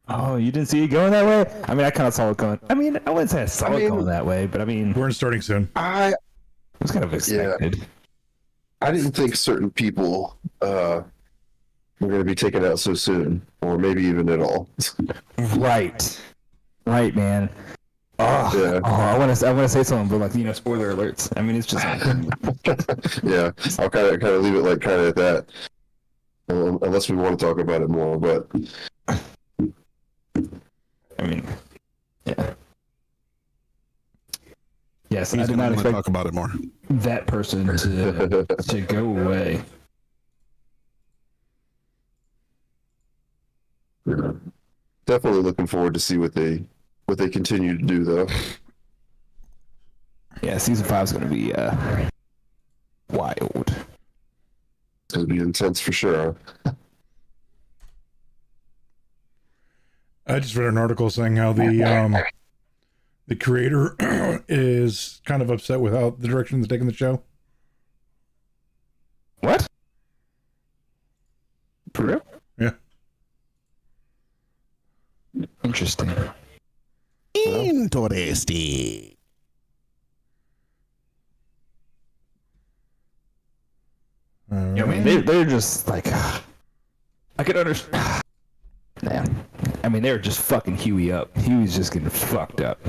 Oh, you didn't see it going that way? I mean, I kind of saw it going. I mean, I wouldn't say I saw it going that way, but I mean, we're starting soon. It was kind of expected. Yeah. I didn't think certain people were going to be taken out so soon, or maybe even at all. Right, man. Oh, Yeah. I want to say something, but like spoiler alerts. I mean, it's just Yeah, I'll kind of leave it kind of at that, unless we want to talk about it more. But I mean, yeah. Yes, He's I did not expect talk about it more. that person to go away. definitely looking forward to see what they continue to do, though. Yeah, season 5 is going to be wild. It's going to be intense for sure. I just read an article saying how the creator is kind of upset with how the direction they're taking the show. What? For real? Yeah. Interesting. Interesting. I mean, they're just like, I could understand. Man, I mean, they're just fucking Huey up. Huey's just getting fucked up.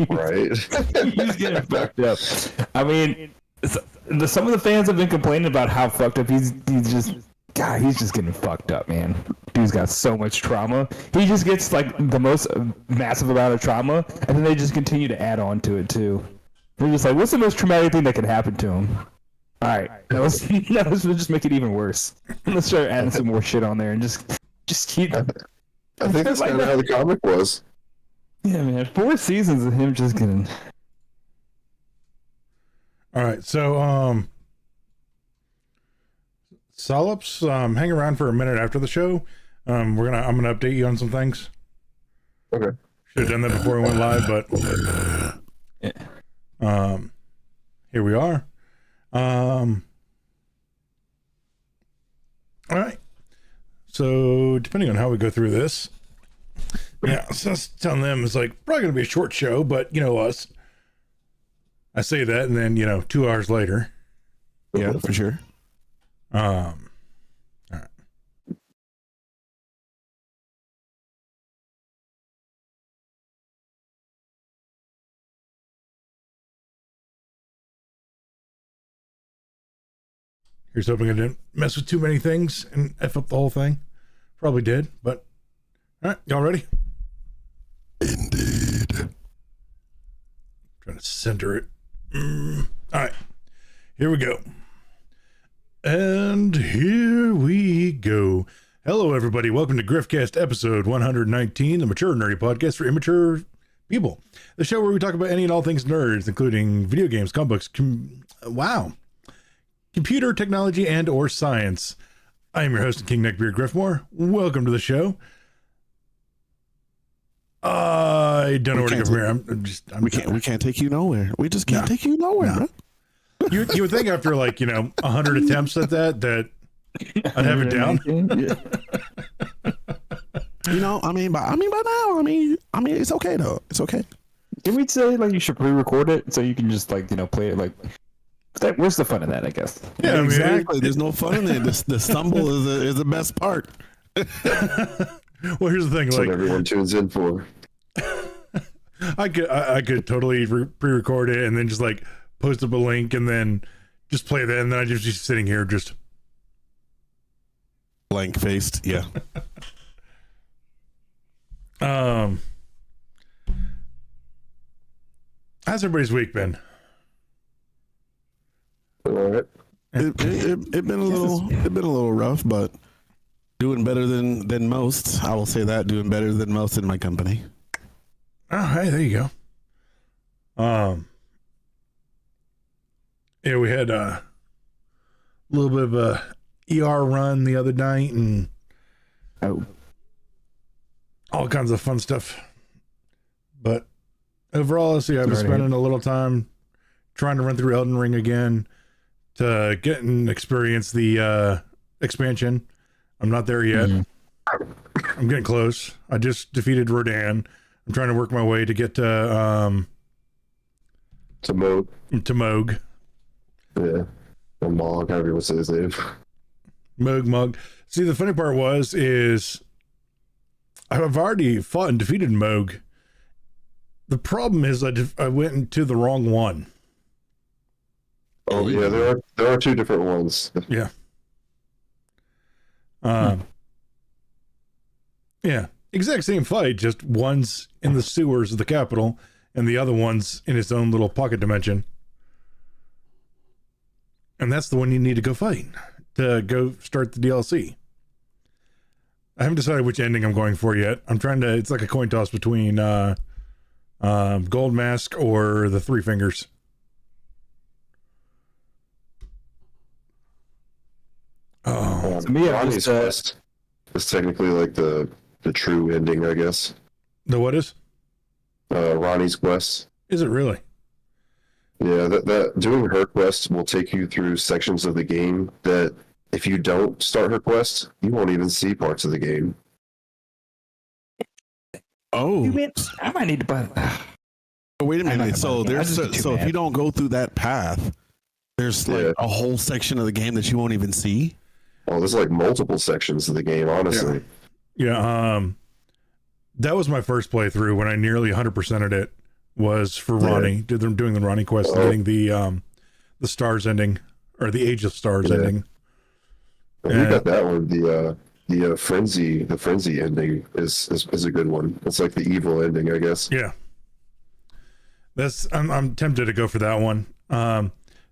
Right. He's getting fucked up. I mean, some of the fans have been complaining about how fucked up he's just getting fucked up, man. Dude's got so much trauma. He just gets like the most massive amount of trauma, and then they just continue to add on to it too. They're just like, what's the most traumatic thing that can happen to him? All right, let's just make it even worse. Let's start adding some more shit on there and just keep. I think that's kind of how the comic was. Yeah, man. 4 seasons of him just getting. All right, so Solops, hang around for a minute after the show. I'm gonna update you on some things. Okay. Should have done that before we went live, but here we are. All right. So depending on how we go through this, yeah, so I was telling them it's like probably gonna be a short show, but you know us. I say that, and then 2 hours later. Yeah, for sure. All right. Here's hoping I didn't mess with too many things and F up the whole thing. Probably did, but all right, y'all ready? Indeed. Trying to center it. All right, here we go. And here we go. Hello, everybody. Welcome to Griffcast episode 119, the Mature Nerdy Podcast for immature people. The show where we talk about any and all things nerds, including video games, comic books, computer technology, and or science. I am your host, King Neckbeard Griffmore. Welcome to the show. I don't know where to go from here. We can't take you nowhere. We just can't take you nowhere. No. You would think after 100 attempts at that I'd have it down. By now, it's okay though. It's okay. Can we say you should pre-record it so you can just play it where's the fun in that, I guess? Yeah, exactly. There's no fun in it. The stumble is the best part. Well, here's the thing. That's what everyone tunes in for. I could totally pre-record it and then just post up a link and then just play that, and then I just be sitting here just blank faced. Yeah. How's everybody's week been? All right. It been a little rough, but doing better than most. I will say that, doing better than most in my company. Oh, hey, there you go. Yeah, we had a little bit of a ER run the other night and all kinds of fun stuff. But overall, I've been spending a little time trying to run through Elden Ring again to get and experience the expansion. I'm not there yet. I'm I'm getting close. I just defeated Rodan. I'm trying to work my way to get to Moog. Yeah, or Mog, however you want to say his name. Moog. See, the funny part is I've already fought and defeated Moog. The problem is I went into the wrong one. Oh yeah, there are two different ones. Yeah. Yeah, exact same fight, just one's in the sewers of the capital and the other one's in its own little pocket dimension. And that's the one you need to go fight to go start the DLC. I haven't decided which ending I'm going for yet. It's like a coin toss between Gold Mask or the Three Fingers. Oh, to me, Ronnie's quest is technically like the true ending, I guess. the what is? Ronnie's quest. Is it really? Yeah, that doing her quest will take you through sections of the game that if you don't start her quest, you won't even see parts of the game. Oh, I might need to buy. wait a minute. So If you don't go through that path, there's like a whole section of the game that you won't even see. Oh, there's like multiple sections of the game, honestly. Yeah. That was my first playthrough when I nearly 100%ed it. Was for Ronnie. Doing the Ronnie quest, and getting the stars ending or the Age of Stars ending. Well, you got that one. The frenzy ending is a good one. It's like the evil ending, I guess. Yeah. I'm tempted to go for that one.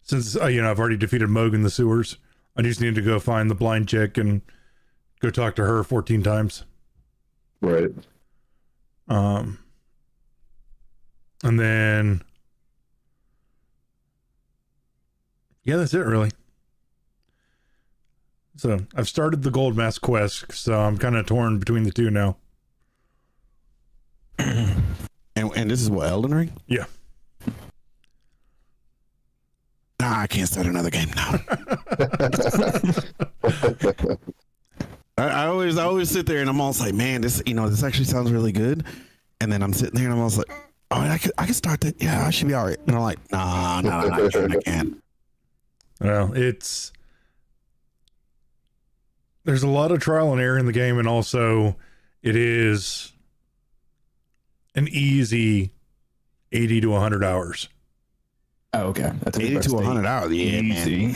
Since I've already defeated Moog in the sewers, I just need to go find the blind chick and go talk to her 14 times. Right. And then, yeah, that's it really. So I've started the Gold Mask quest, so I'm kind of torn between the two now. And this is what, Elden Ring? Yeah. Nah, I can't start another game now. I always sit there and I'm always like, man, this actually sounds really good. And then I'm sitting there and I'm always like, oh, I can start that. Yeah, I should be all right. And I'm like, nah, I can't. Well, there's a lot of trial and error in the game, and also it is an easy 80 to 100 hours. Oh, okay. That's 80 to 100 hours. Yeah, easy.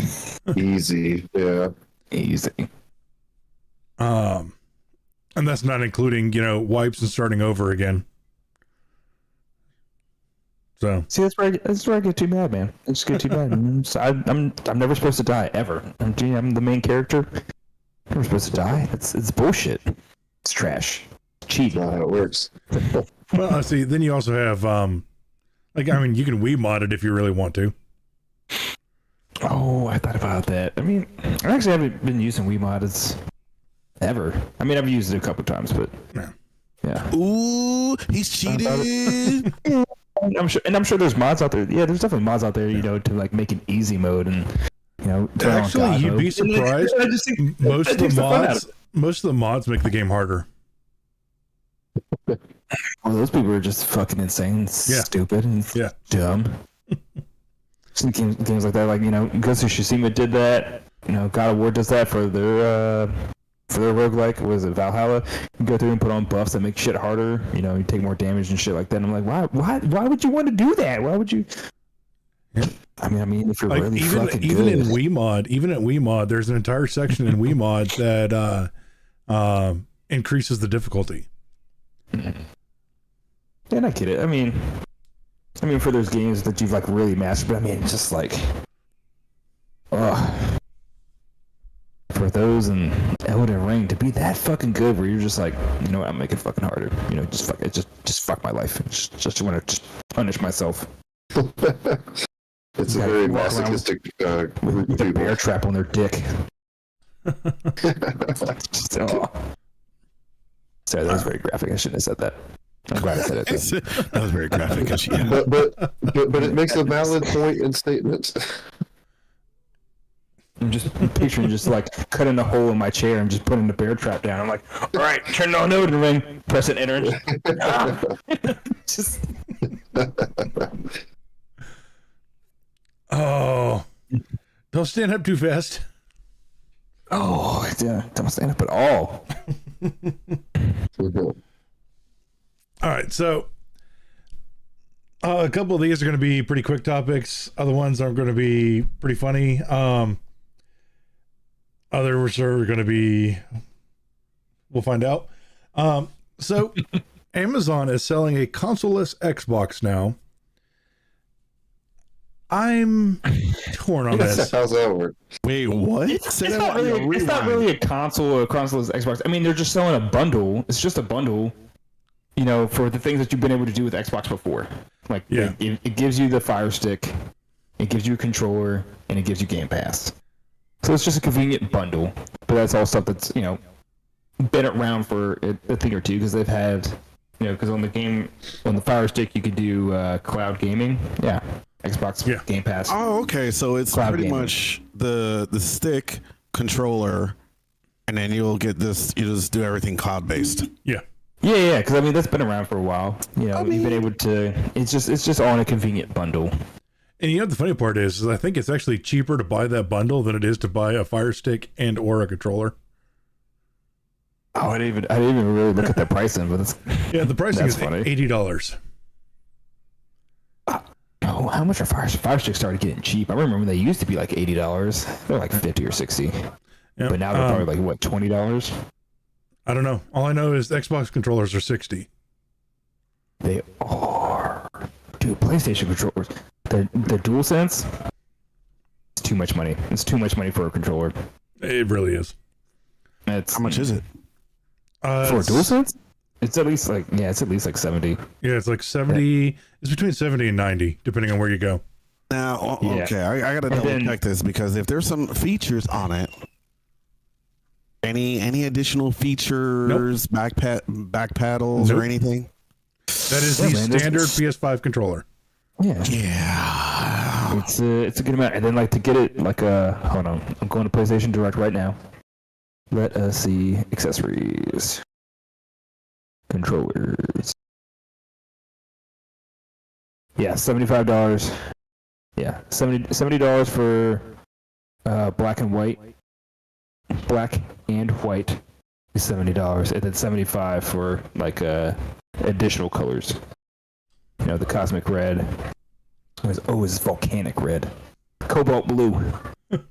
Man. Easy. Yeah. Easy. And that's not including, wipes and starting over again. So See, that's where I get too mad, man. I just get too mad. So I'm never supposed to die ever. I'm the main character. I'm never supposed to die. It's bullshit. It's trash. Cheating. That's not how it works. well, see, then you also have you can Wii mod it if you really want to. Oh, I thought about that. I mean, I actually haven't been using Wii mods ever. I mean, I've used it a couple times, but yeah. Ooh, he's cheating. I'm sure there's mods out there. Yeah, there's definitely mods out there, to like make an easy mode and turn Actually, on God you'd mode. be surprised. I just think Most of that takes the the fun out mods, of it. most of the mods make the game harder. Well, those people are just fucking insane, stupid, and dumb. Some games like that, like Ghost of Tsushima did that. God of War does that for their roguelike. What is it, Valhalla? You go through and put on buffs that make shit harder. You take more damage and shit like that. And I'm like, why would you want to do that? Why would you? Yeah. I mean, if you're Like, really even fucking even good. in Wii mod, there's an entire section in Wii mod that increases the difficulty. Yeah, I get it. I mean, for those games that you've like really mastered, but I mean, just like, for those and Elden Ring to be that fucking good, where you're just like, what, I'm making it fucking harder. Just fuck it, just fuck my life. Just want to just punish myself. It's a very masochistic group With of a bear people. trap on their dick. Sorry, that was very graphic. I shouldn't have said that. I'm glad I said it. Though. That was very graphic. But it makes a valid point and statement. I'm just picturing just like cutting a hole in my chair and just putting the bear trap down. I'm like, all right, turn on the Odin ring, press it, enter. Just Oh, don't stand up too fast. oh yeah, don't stand up at all. All right, so a couple of these are going to be pretty quick topics. Other ones are going to be pretty funny. Others are going to be, we'll find out. So Amazon is selling a consoleless Xbox now. I'm torn on this. How's that work? Wait, what? It's not really a console or a consoleless Xbox. I mean, they're just selling a bundle. It's just a bundle, you know, for the things that you've been able to do with Xbox before. Like, Yeah. it gives you the Fire Stick, it gives you a controller, and it gives you Game Pass. So it's just a convenient bundle. But that's all stuff that's, you know, been around for a thing or two, because they've had, you know, because on the Fire Stick you could do cloud gaming. Yeah. Xbox Game Pass. Oh, okay. So it's Cloud pretty gaming. much the stick controller, and then you'll get this. You just do everything cloud based. Yeah. Yeah, because I mean that's been around for a while. You know, you've been able to. It's just all in a convenient bundle. And you know what the funny part is I think it's actually cheaper to buy that bundle than it is to buy a Fire Stick and or a controller. Oh, I didn't even really look at the pricing, but it's Yeah, the pricing That's is funny. $80. oh, how much are Fire Sticks started getting cheap? I remember they used to be like $80. They're like 50 or 60, Yeah, but now they're probably like what, $20? I don't know. All I know is the Xbox controllers are 60. They are, dude. PlayStation controllers, the DualSense, it's too much money. It's too much money for a controller. It really is. It's How much is it? for a DualSense? It's at least like it's like 70. Yeah, it's like 70. It's between 70 and 90, depending on where you go. Now, Yeah. okay, I gotta double then- check this, because if there's some features on it, any additional features, back paddles Nope. or anything? That is Yeah, the man, there's- standard PS5 controller. Yeah. Yeah. It's a good amount, and then like to get it like hold on, I'm going to PlayStation Direct right now. Let us see accessories, controllers. Yeah, $75. Yeah, $70 for black and white. Black and white is $70, and then $75 for like additional colors. You know, the cosmic red. It's volcanic red, cobalt blue,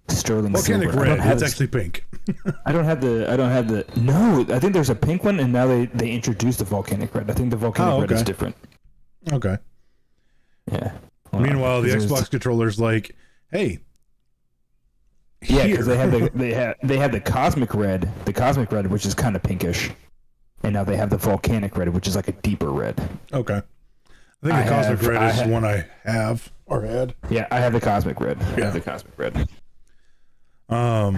sterling Volcanic silver. I don't red. have It's this- actually pink. I don't have the. No, I think there's a pink one, and now they introduced the volcanic red. I think the volcanic red is okay. different. Okay. Yeah. Hold on, Meanwhile, the 'cause there's- Xbox controller's like, hey. Yeah, because here. they have the cosmic red, which is kind of pinkish, and now they have the volcanic red, which is like a deeper red. Okay. I think the Cosmic Red is the one I have or had. Yeah, I have the cosmic red. I Yeah. have the cosmic red. Um,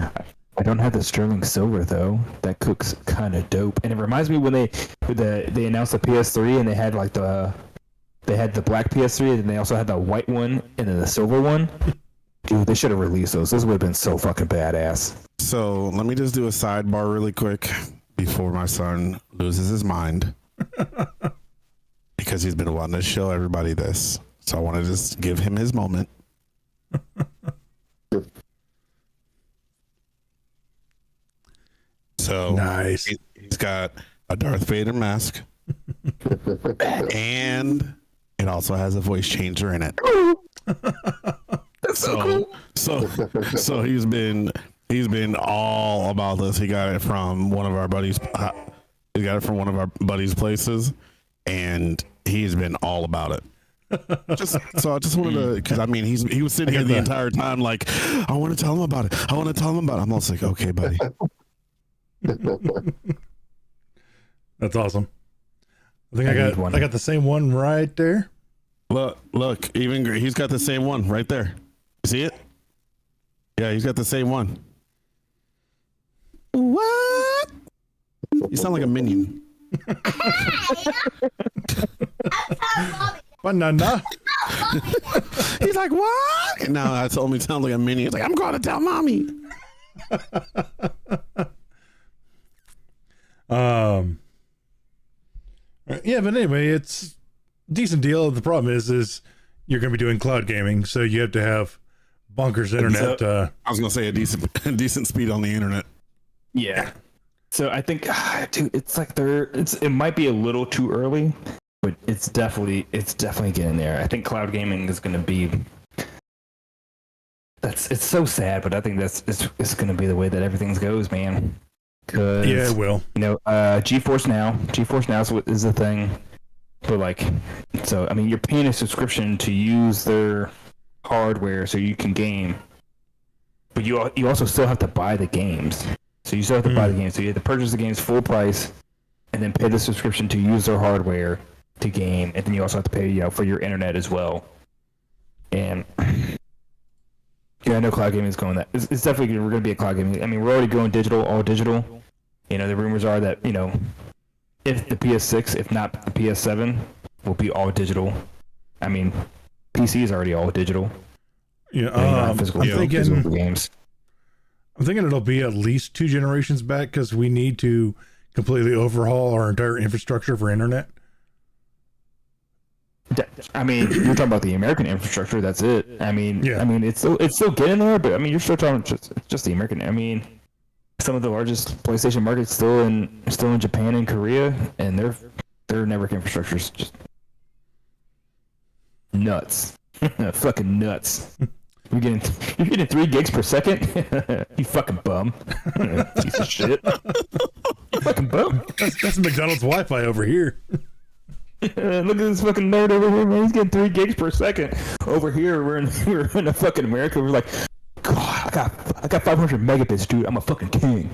I don't have the sterling silver though. That cooks kind of dope, and it reminds me when they announced the PS3 and they had like the black PS3 and they also had the white one and then the silver one. Dude, they should have released those. Those would have been so fucking badass. So let me just do a sidebar really quick before my son loses his mind, because he's been wanting to show everybody this. So I want to just give him his moment. So nice. he's got a Darth Vader mask, and it also has a voice changer in it. So he's been all about this. He got it from one of our buddies. He got it from one of our buddies' places, and he's been all about it. So I just wanted to, because I mean he was sitting here the entire time like, I want to tell him about it. I want to tell him about it. I'm also like, okay, buddy. That's awesome. I think I I need one. got the same one right there. Look, even he's got the same one right there. See it? Yeah, he's got the same one. What? You sound like a minion. Banana. He's like, what? And now I told him he sounds like a minion. He's like, I'm going to tell mommy. Yeah, but anyway, it's a decent deal. The problem is you're going to be doing cloud gaming, so you have to have bonkers internet. I was going to say a decent speed on the internet. Yeah. So I think, dude, it's like it might be a little too early, but it's definitely getting there. I think cloud gaming is going to be. It's so sad, but I think it's going to be the way that everything goes, man. Yeah, it will. GeForce Now is the thing, but like, so I mean, you're paying a subscription to use their hardware so you can game, but you also still have to buy the games. So you still have to buy the games. So you have to purchase the games full price, and then pay the subscription to use their hardware to game, and then you also have to pay for your internet as well. And yeah, I know cloud gaming is going that. It's definitely we're going to be a cloud gaming. I mean, we're already going all digital. The rumors are that if the PS6, if not the PS7, will be all digital. I mean, PC is already all digital. Yeah, physical games. I'm thinking it'll be at least 2 generations back because we need to completely overhaul our entire infrastructure for internet. I mean, you're talking about the American infrastructure. That's it. I mean, yeah. I mean, it's still getting there, but I mean, you're still talking just the American. I mean, some of the largest PlayStation markets still in Japan and Korea, and their network infrastructure is just nuts, fucking nuts. You're getting 3 gigs per second. You fucking bum. Piece of shit. You fucking bum. That's McDonald's Wi-Fi over here. Look at this fucking nerd over here, man. He's getting 3 gigs per second. Over here, we're in a fucking America. We're like, God, I got 500 megabits, dude. I'm a fucking king.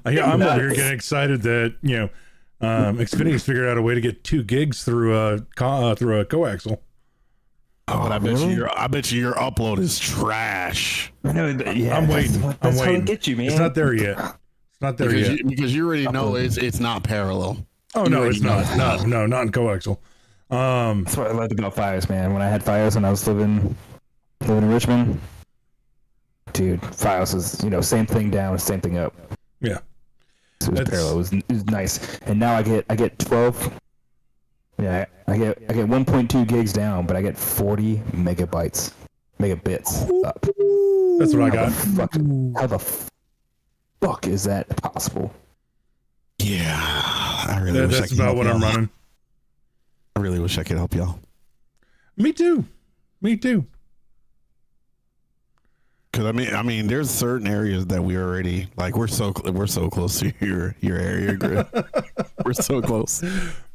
Yeah, I'm over here getting excited that Xfinity's figured out a way to get 2 gigs through a coaxial. Oh, but I bet you your upload is trash. I know. Yeah, I'm waiting. That's how it gets you, man. It's not there yet. It's not there yet. Because you already know it's not parallel. Oh no, it's not. No, not in coaxial. That's what I liked about Fios, man. When I had Fios and I was living in Richmond, dude, Fios is same thing down, same thing up. Yeah, so it was parallel. It was nice. And now I get 12. Yeah, I get 1.2 gigs down, but I get 40 megabits up. That's what I got. How the fuck is that possible? Yeah, I really wish that's about what I'm running. I really wish I could help y'all. Me too. Because I mean, there's certain areas that we already like. We're so close to your area grid. We're so close.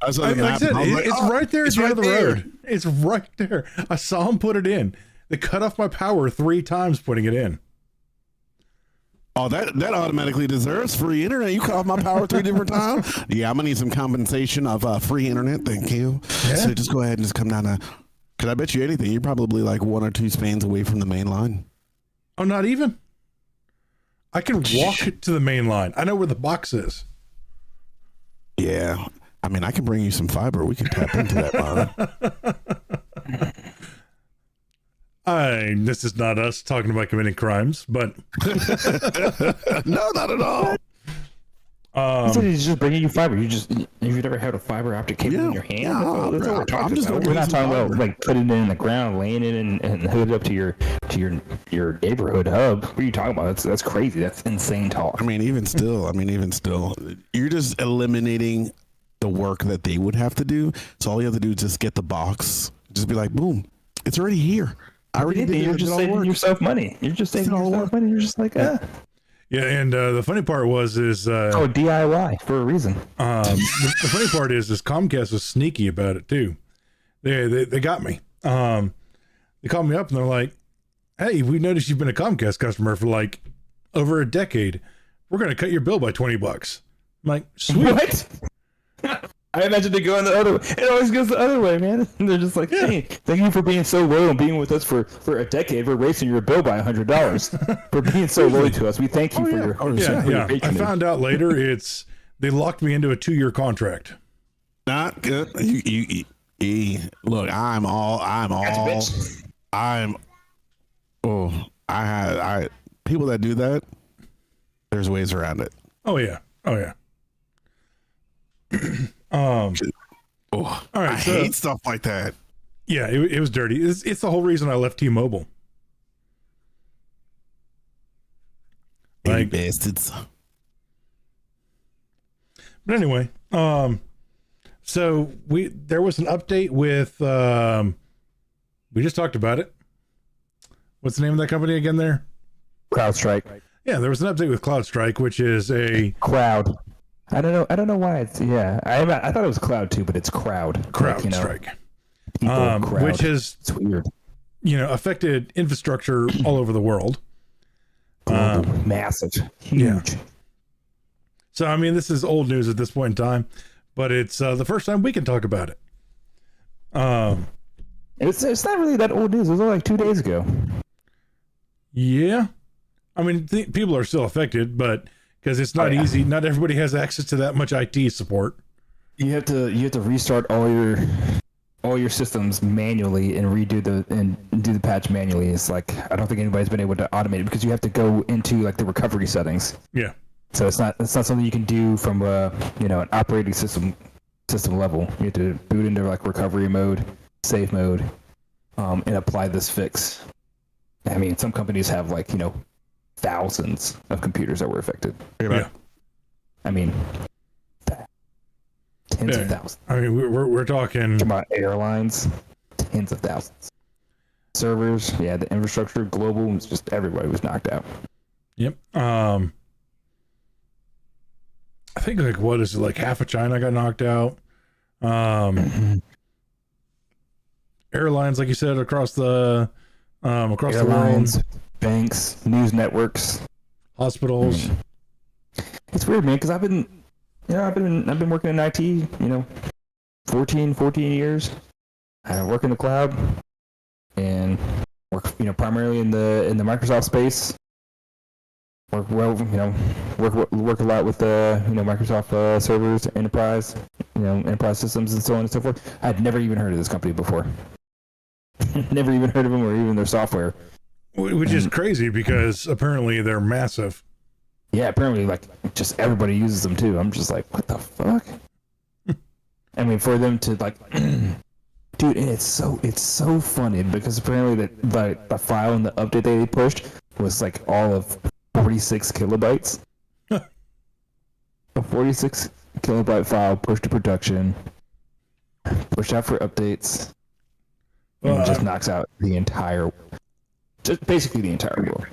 I said, it's right there at the end of the road. It's right there. I saw him put it in. They cut off my power 3 times putting it in. Oh, that automatically deserves free internet. You cut off my power 3 different times. Yeah, I'm gonna need some compensation of free internet. Thank you. Yeah. So just go ahead and just come down to. Because I bet you anything, you're probably like 1 or 2 spans away from the main line. Oh, not even. I can walk to the main line. I know where the box is. Yeah, I mean, I can bring you some fiber. We can tap into that line. This is not us talking about committing crimes, but no, not at all. He said he's just bringing you fiber. If you've never had a fiber optic cable in your hand, that's what we're talking about. We're not talking about like putting it in the ground, laying it in, and hook it up to your neighborhood hub. What are you talking about? That's crazy. That's insane talk. I mean, even still, you're just eliminating the work that they would have to do. So all you have to do is just get the box. Just be like, boom, it's already here. I already did it. You're just saving yourself money. You're just saving yourself money. You're just like, Yeah, and the funny part is DIY for a reason. The funny part is Comcast was sneaky about it too. They got me. They called me up and they're like, "Hey, we noticed you've been a Comcast customer for like over a decade. We're going to cut your bill by $20." I'm like, sweet. What? I imagine they go in the other way. It always goes the other way, man. And they're just like, hey, thank you for being so loyal and being with us for a decade. We're raising your bill by $100 for being so loyal to us. We thank you for your I found out later they locked me into a 2-year contract. Not good. Look, I people that do that, there's ways around it. Oh yeah. All right, I hate stuff like that. Yeah, it was dirty. It's the whole reason I left T-Mobile. Like bastards. But anyway, so there was an update with we just talked about it. What's the name of that company again there? CrowdStrike. Yeah, there was an update with CloudStrike, which is a Crowd. I don't know why it's I thought it was Cloud too, but it's Crowd. CrowdStrike. Crowd. Which has It's weird. Affected infrastructure all over the world. Massive. Huge. Yeah. So I mean, this is old news at this point in time, but it's the first time we can talk about it. It's not really that old news. It was only like 2 days ago. Yeah. I mean, people are still affected, but because it's not easy, not everybody has access to that much IT support. You have to restart all your systems manually and do the patch manually. It's like I don't think anybody's been able to automate it because you have to go into like the recovery settings. Yeah. So it's not something you can do from an operating system level. You have to boot into like recovery mode, save mode, and apply this fix. I mean, some companies have like thousands of computers that were affected. Yeah. I mean, tens of thousands. I mean, we're talking about airlines, tens of thousands. Servers, the infrastructure, global, it's just everybody was knocked out. Yep. I think like half of China got knocked out. Airlines, like you said, across the Airlines, world, banks, news networks, hospitals. It's weird, man, because I've been working in IT, 14 years. I work in the cloud and work, primarily in the Microsoft space. Work a lot with Microsoft servers, enterprise systems, and so on and so forth. I'd never even heard of this company before. Never even heard of them or even their software. Which is crazy because apparently they're massive. Yeah, apparently like just everybody uses them too. I'm just like, what the fuck? I mean, for them to like, dude, and it's so funny because apparently the file and the update they pushed was like all of 46 kilobytes. A 46 kilobyte file pushed to production, pushed out for updates, and just knocks out basically the entire world.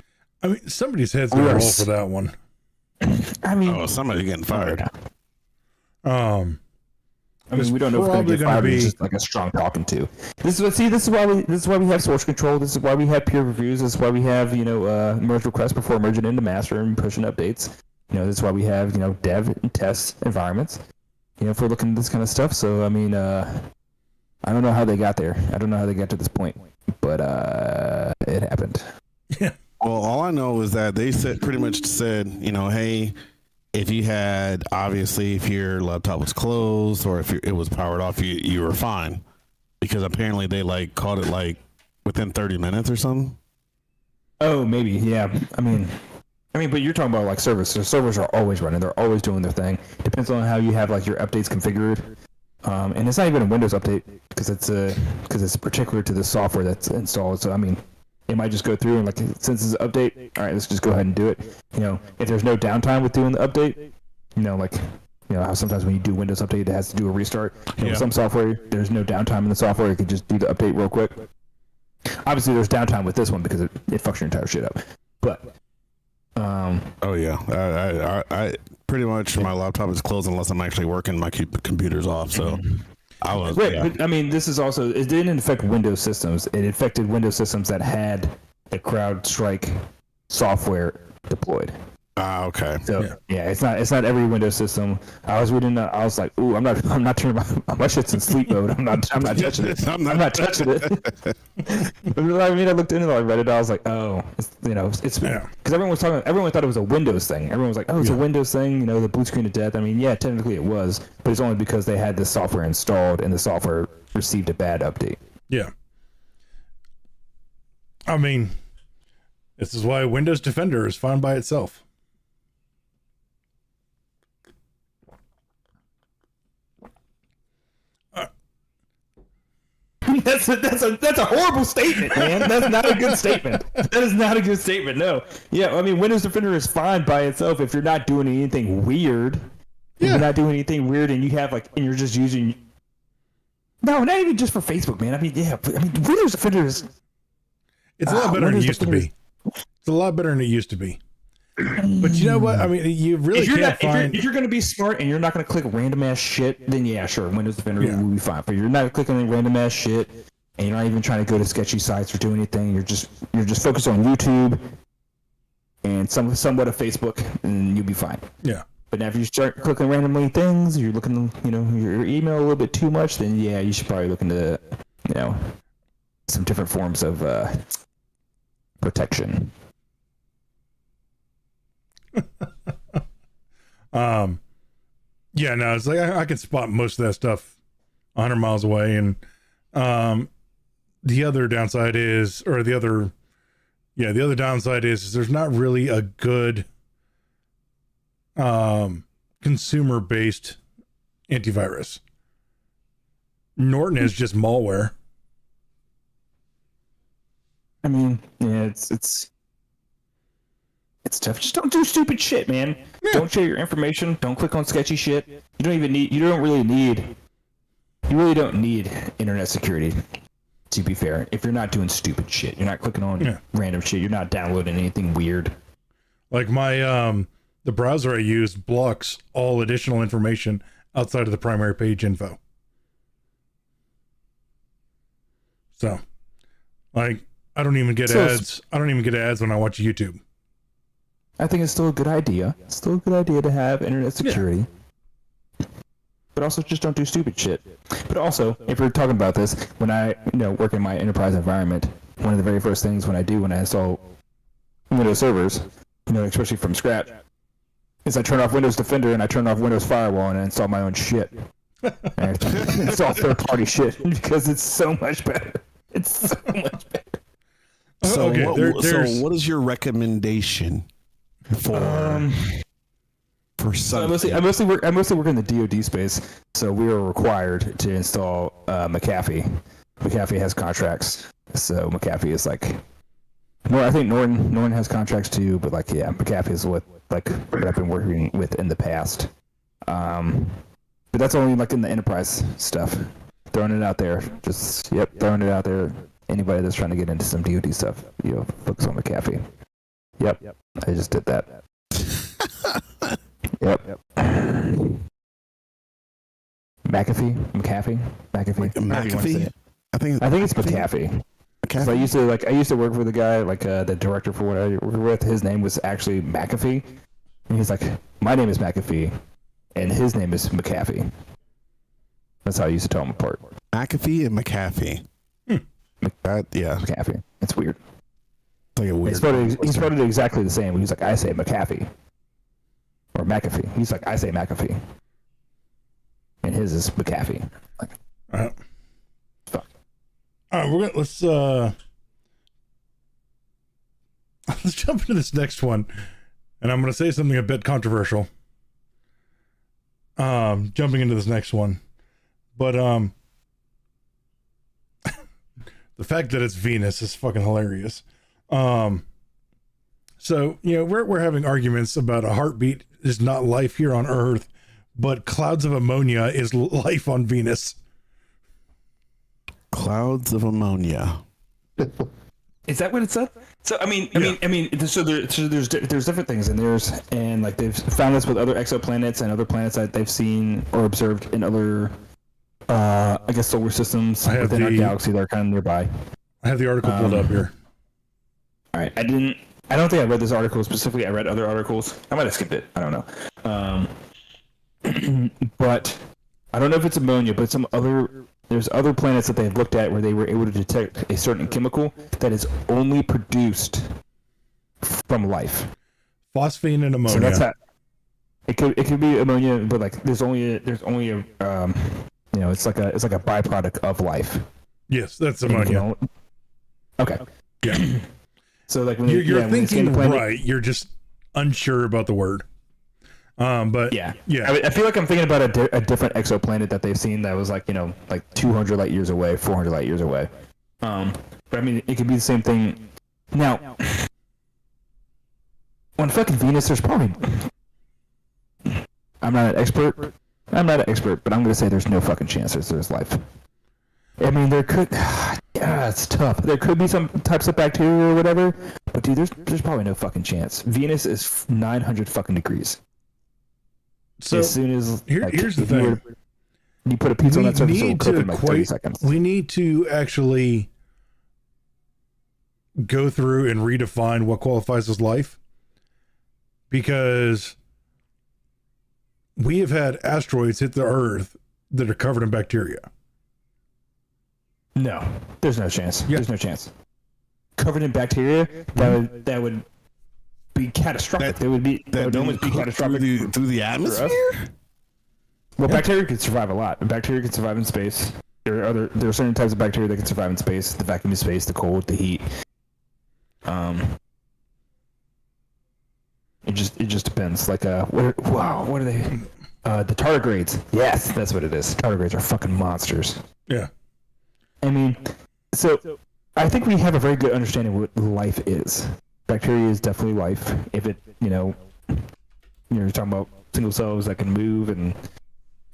I mean, somebody's head's gonna roll for that one. I mean, somebody getting fired. I mean, we don't know if it's going to get fired. It's just like a strong talking to. This is why we have source control. This is why we have peer reviews. This is why we have merge requests before merging into master and pushing updates. This is why we have dev and test environments. If we're looking at this kind of stuff. So I mean, I don't know how they got there. I don't know how they got to this point, but it happened. Yeah. Well, all I know is that they pretty much said, hey, if your laptop was closed or if it was powered off, you were fine, because apparently they like caught it like within 30 minutes or something. Oh, maybe, yeah. I mean, but you're talking about like servers. So servers are always running. They're always doing their thing. Depends on how you have like your updates configured. And it's not even a Windows update because it's particular to the software that's installed. So I mean, it might just go through and like, since it's an update, all right, let's just go ahead and do it. If there's no downtime with doing the update, how sometimes when you do Windows update, it has to do a restart. Some software, there's no downtime in the software. You can just do the update real quick. Obviously, there's downtime with this one because it fucks your entire shit up. But oh yeah, I pretty much my laptop is closed unless I'm actually working. My computer's off, so. I was right, yeah. But I mean, this is also, it didn't affect Windows systems. It affected Windows systems that had the CrowdStrike software deployed. Ah, okay. So yeah, it's not every Windows system. I was reading that, I was like, ooh, I'm not turning my shit's in sleep mode. I'm not touching it. I'm not touching it. I mean, I looked into it, I read it, I was like, oh, it's because everyone thought it was a Windows thing. Everyone was like, oh, it's a Windows thing, the boot screen to death. I mean, yeah, technically it was, but it's only because they had this software installed and the software received a bad update. Yeah. I mean, this is why Windows Defender is fine by itself. That's a horrible statement, man. That's not a good statement. That is not a good statement. No. Yeah, I mean, Windows Defender is fine by itself if you're not doing anything weird. If you're not doing anything weird, and you have and you're just using. No, not even just for Facebook, man. I mean, Windows Defender is. It's a lot better than it used to be. It's a lot better than it used to be. But you know what? I mean, you really can't find. If you're going to be smart and you're not going to click random ass shit, then yeah, sure, Windows Defender will be fine. But you're not clicking random ass shit, and you're not even trying to go to sketchy sites or do anything. You're just focused on YouTube and somewhat of Facebook, and you'll be fine. Yeah. But now if you start clicking randomly things, you're looking, your email a little bit too much, then yeah, you should probably look into, some different forms of protection. Yeah, no, it's like I can spot most of that stuff 100 miles away, and the other downside is there's not really a good consumer-based antivirus. Norton is just malware. I mean, yeah, it's tough. Just don't do stupid shit, man. Yeah. Don't share your information. Don't click on sketchy shit. You really don't need internet security, to be fair. If you're not doing stupid shit, you're not clicking on random shit, you're not downloading anything weird. Like my the browser I use blocks all additional information outside of the primary page info. So, like, I don't even get ads. I don't even get ads when I watch YouTube. I think it's still a good idea. It's still a good idea to have internet security. Yeah. But also just don't do stupid shit. But also, if we're talking about this, when I work in my enterprise environment, one of the very first things when I install Windows servers, especially from scratch, is I turn off Windows Defender and I turn off Windows Firewall and I install my own shit. And I install third-party shit because it's so much better. It's so much better. So, so what is your recommendation for something? I mostly work in the DoD space, so we are required to install McAfee. McAfee has contracts, so McAfee is like. I think Norton has contracts too, but McAfee is what I've been working with in the past. But that's only in the enterprise stuff. Throwing it out there, throwing it out there. Anybody that's trying to get into some DoD stuff, focus on McAfee. Yep. I just did that. Yep. McAfee. McAfee. I think it's McAfee. So I used to work with a guy the director for what I worked with. His name was actually McAfee, and he's like, my name is McAfee, and his name is McAfee. That's how I used to tell them apart. McAfee and McAfee. McAfee. It's weird. Like a weird. He spelled it exactly the same. He's like, I say McAfee. Or McAfee. He's like, I say McAfee. And his is McAfee. Fuck. All right, let's jump into this next one. And I'm going to say something a bit controversial. Jumping into this next one. But the fact that it's Venus is fucking hilarious. So, we're having arguments about a heartbeat is not life here on Earth, but clouds of ammonia is life on Venus. Clouds of ammonia. Is that what it said? So so there's different things in there, and they've found this with other exoplanets and other planets that they've seen or observed in other solar systems within our galaxy that are kind of nearby. I have the article pulled up here. All right, I didn't I don't think I read this article specifically. I read other articles. I might have skipped it. I don't know. But I don't know if it's ammonia, but there's other planets that they've looked at where they were able to detect a certain chemical that is only produced from life. Phosphine and ammonia. So that's how it could be ammonia, but like there's only a it's like a byproduct of life. Yes, that's ammonia. Okay. Yeah. So like when you're thinking right, you're just unsure about the word. But yeah. I feel like I'm thinking about a different exoplanet that they've seen that was like 200 light years away, 400 light years away. But I mean, it could be the same thing. Now, on fucking Venus, there's probably. I'm not an expert, but I'm going to say there's no fucking chance there's life. I mean, there could. Yeah, it's tough. There could be some types of bacteria or whatever, but dude, there's probably no fucking chance. Venus is 900 fucking degrees. So as soon as here's the thing, you put a pizza on that surface, it will cook in like 30 seconds. We need to actually go through and redefine what qualifies as life, because we have had asteroids hit the Earth that are covered in bacteria. No, there's no chance. Yeah. There's no chance. Covered in bacteria, that would be catastrophic. That would almost be catastrophic through the atmosphere. Well, bacteria could survive a lot. Bacteria could survive in space. There are certain types of bacteria that can survive in space: the vacuum of space, the cold, the heat. It just depends. Like what are they? The tardigrades. Yes, that's what it is. Tardigrades are fucking monsters. Yeah. I mean, so I think we have a very good understanding of what life is. Bacteria is definitely life. If it, you're talking about single cells that can move and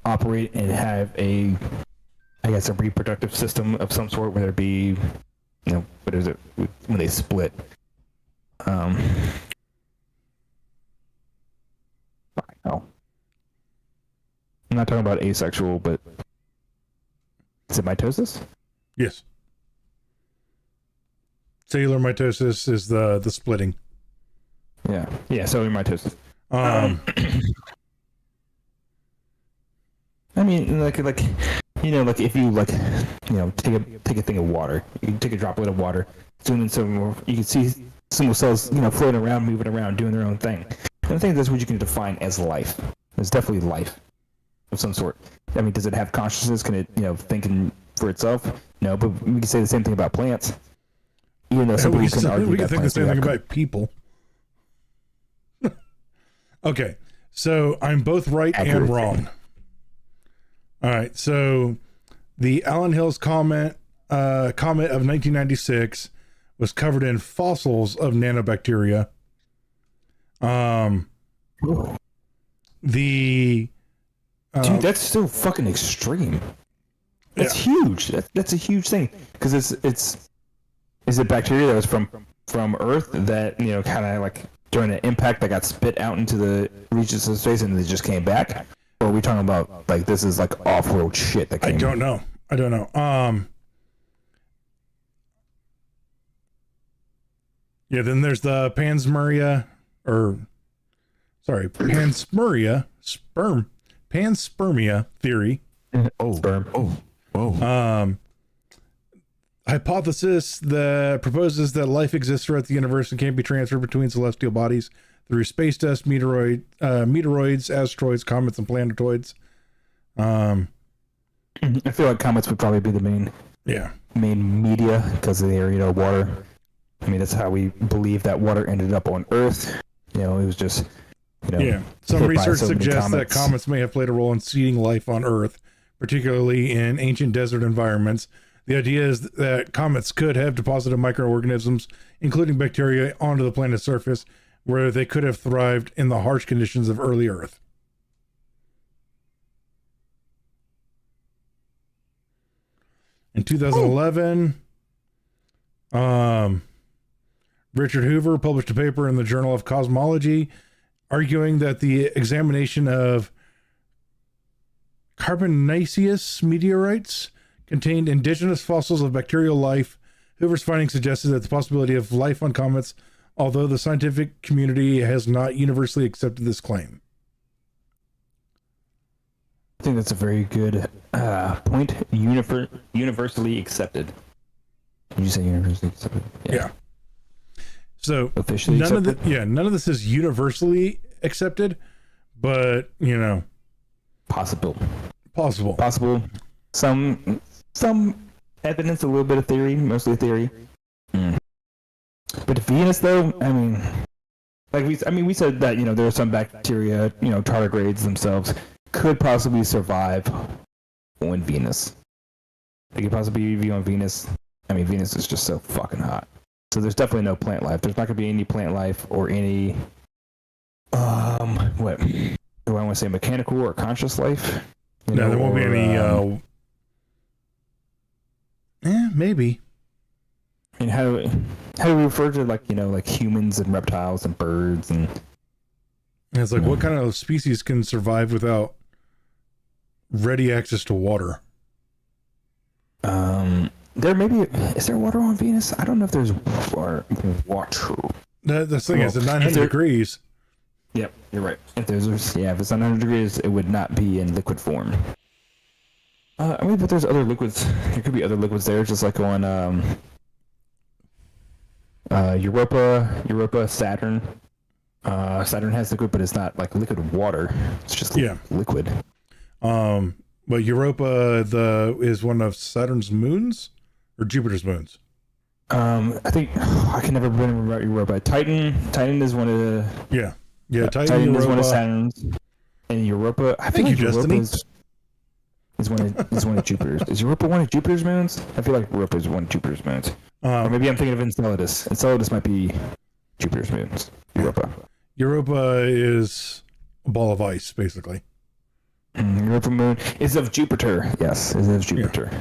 operate and have a reproductive system of some sort, whether it be, what is it, when they split. I know. I'm not talking about asexual, but is it mitosis? Yes. Cellular mitosis is the splitting. Yeah, cellular mitosis. I mean, like if you take a thing of water, you can take a droplet of water, zoom in some more, you can see single cells, floating around, moving around, doing their own thing. And I think that's what you can define as life. It's definitely life of some sort. I mean, does it have consciousness? Can it, think for itself? No, but we can say the same thing about plants. Even though some people can argue we can that think the plants same thing about people. Okay, so I'm both right and wrong. All right, so the Allen Hills comet of 1996 was covered in fossils of nanobacteria. Dude, that's still fucking extreme. That's huge. That's a huge thing, because it's a bacteria that was from Earth that kind of like during an impact that got spit out into the reaches of space and they just came back. Or are we talking about like this is like off-world shit that came? I don't know. Yeah. Then there's the panspermia theory. Hypothesis that proposes that life exists throughout the universe and can be transferred between celestial bodies through space dust, meteoroids, asteroids, comets, and planetoids. I feel like comets would probably be the main media because of the area of water. I mean, that's how we believe that water ended up on Earth. It was just, Some research suggests that comets may have played a role in seeding life on Earth, particularly in ancient desert environments. The idea is that comets could have deposited microorganisms, including bacteria, onto the planet's surface, where they could have thrived in the harsh conditions of early Earth. In 2011, Richard Hoover published a paper in the Journal of Cosmology arguing that the examination of carbonaceous meteorites contained indigenous fossils of bacterial life. Hoover's findings suggested that the possibility of life on comets although the scientific community has not universally accepted this claim. I think that's a very good point. Universally accepted. Did you say universally accepted? Yeah. So Officially none accepted? of this is universally accepted, but Possible. Some evidence, a little bit of theory, mostly theory. But Venus, though, I mean, we said that there are some bacteria, tardigrades themselves could possibly survive on Venus. They could possibly be on Venus. I mean, Venus is just so fucking hot. So there's definitely no plant life. There's not going to be any plant life or any, what do I want to say, mechanical or conscious life? No, there won't be any, maybe. I mean, how do we refer to like humans and reptiles and birds and? It's like, what kind of species can survive without ready access to water? Is there water on Venus? I don't know if there's water. The thing is, at 900 degrees. Yep, you're right. If it's 900 degrees, it would not be in liquid form. But there's other liquids. There could be other liquids there, just like on Europa, Saturn. Saturn has liquid, but it's not like liquid water. It's just liquid. But Europa is one of Saturn's moons or Jupiter's moons. I think I can never remember about Europa. Titan is one of the Titan is one of Saturn's, and Europa. I think Europa is one of Jupiter's. Is Europa one of Jupiter's moons? I feel like Europa is one of Jupiter's moons. Or maybe I'm thinking of Enceladus. Enceladus might be Jupiter's moons. Europa is a ball of ice, basically. Europa moon is of Jupiter. Yes, is of Jupiter. Yeah.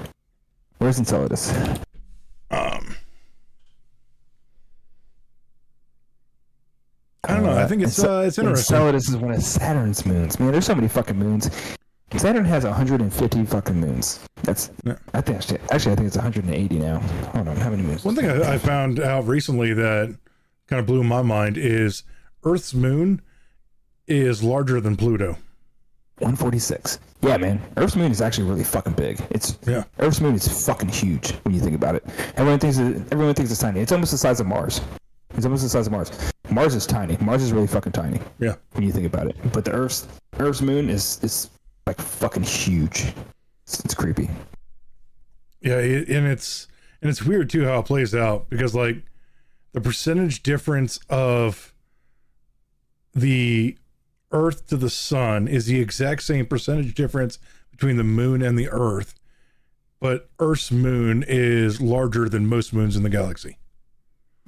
Where's Enceladus? I don't know. I think it's interesting. Enceladus is one of Saturn's moons. Man, there's so many fucking moons. Saturn has 150 fucking moons. I think it's 180 now. Hold on, how many moons? One thing I found out recently that kind of blew my mind is Earth's moon is larger than Pluto. 146. Yeah, man. Earth's moon is actually really fucking big. Earth's moon is fucking huge when you think about it. Everyone thinks it's tiny. It's almost the size of Mars. Mars is tiny. Mars is really fucking tiny. Yeah. When you think about it. But the Earth's moon is like fucking huge. It's creepy. Yeah, and it's weird too how it plays out, because like the percentage difference of the Earth to the sun is the exact same percentage difference between the moon and the Earth, but Earth's moon is larger than most moons in the galaxy.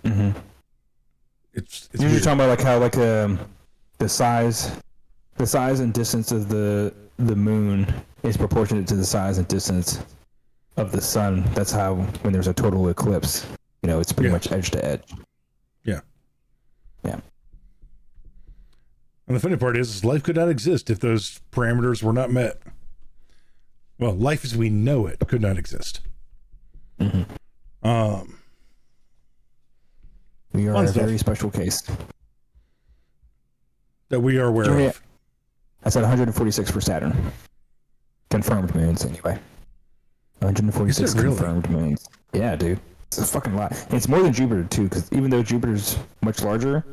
Mm-hmm. It's you're weird. talking about like how like the size and distance of the moon is proportionate to the size and distance of the sun. That's how when there's a total eclipse, it's pretty much edge to edge. Yeah. And the funny part is life could not exist if those parameters were not met. Well, life as we know it could not exist. Mm-hmm. We are a very special case that we are aware of. I said 146 for Saturn. Confirmed moons, anyway. 146 confirmed moons. Yeah, dude. It's a fucking lot. And it's more than Jupiter, too, because even though Jupiter's much larger...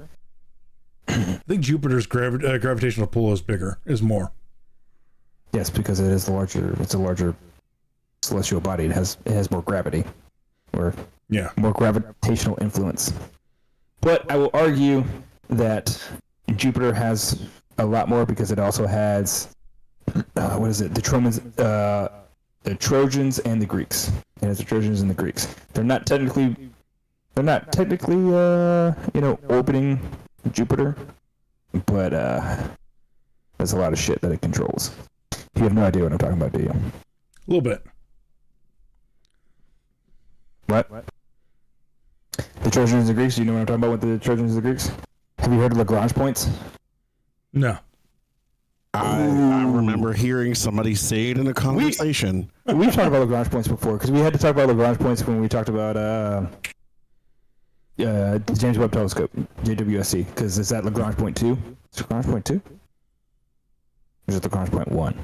I think Jupiter's gravitational pull is more. Yes, because it's a larger celestial body. It has more gravity. Or more gravitational influence. But I will argue that Jupiter has a lot more because it also has the Trojans and the Greeks. It has the Trojans and the Greeks. They're not technically orbiting Jupiter, but there's a lot of shit that it controls. You have no idea what I'm talking about, do you? A little bit. What? The Trojans and the Greeks? You know what I'm talking about with the Trojans and the Greeks? Have you heard of Lagrange points? No. I remember hearing somebody say it in a conversation. We've talked about Lagrange points before, because we had to talk about Lagrange points when we talked about the James Webb Telescope, JWST, because it's at Lagrange point 2. Is it Lagrange point 2? Or is it Lagrange point 1?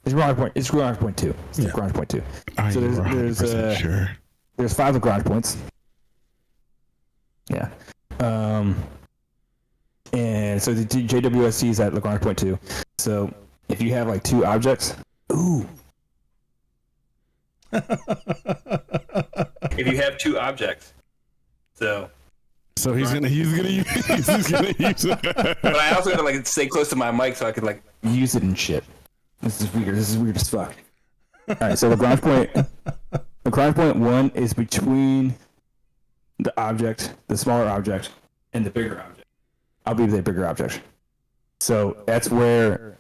It's Lagrange point 2. It's Lagrange point 2. So there's 5 Lagrange points. Yeah. And so the JWST is at Lagrange point 2. So if you have like 2 objects, ooh. If you have 2 objects, so he's gonna use it. But I also gotta like stay close to my mic so I could like use it and shit. This is weird as fuck. All right, so Lagrange point 1 is between the object, the smaller object, and the bigger object. I'll be the bigger object. So that's where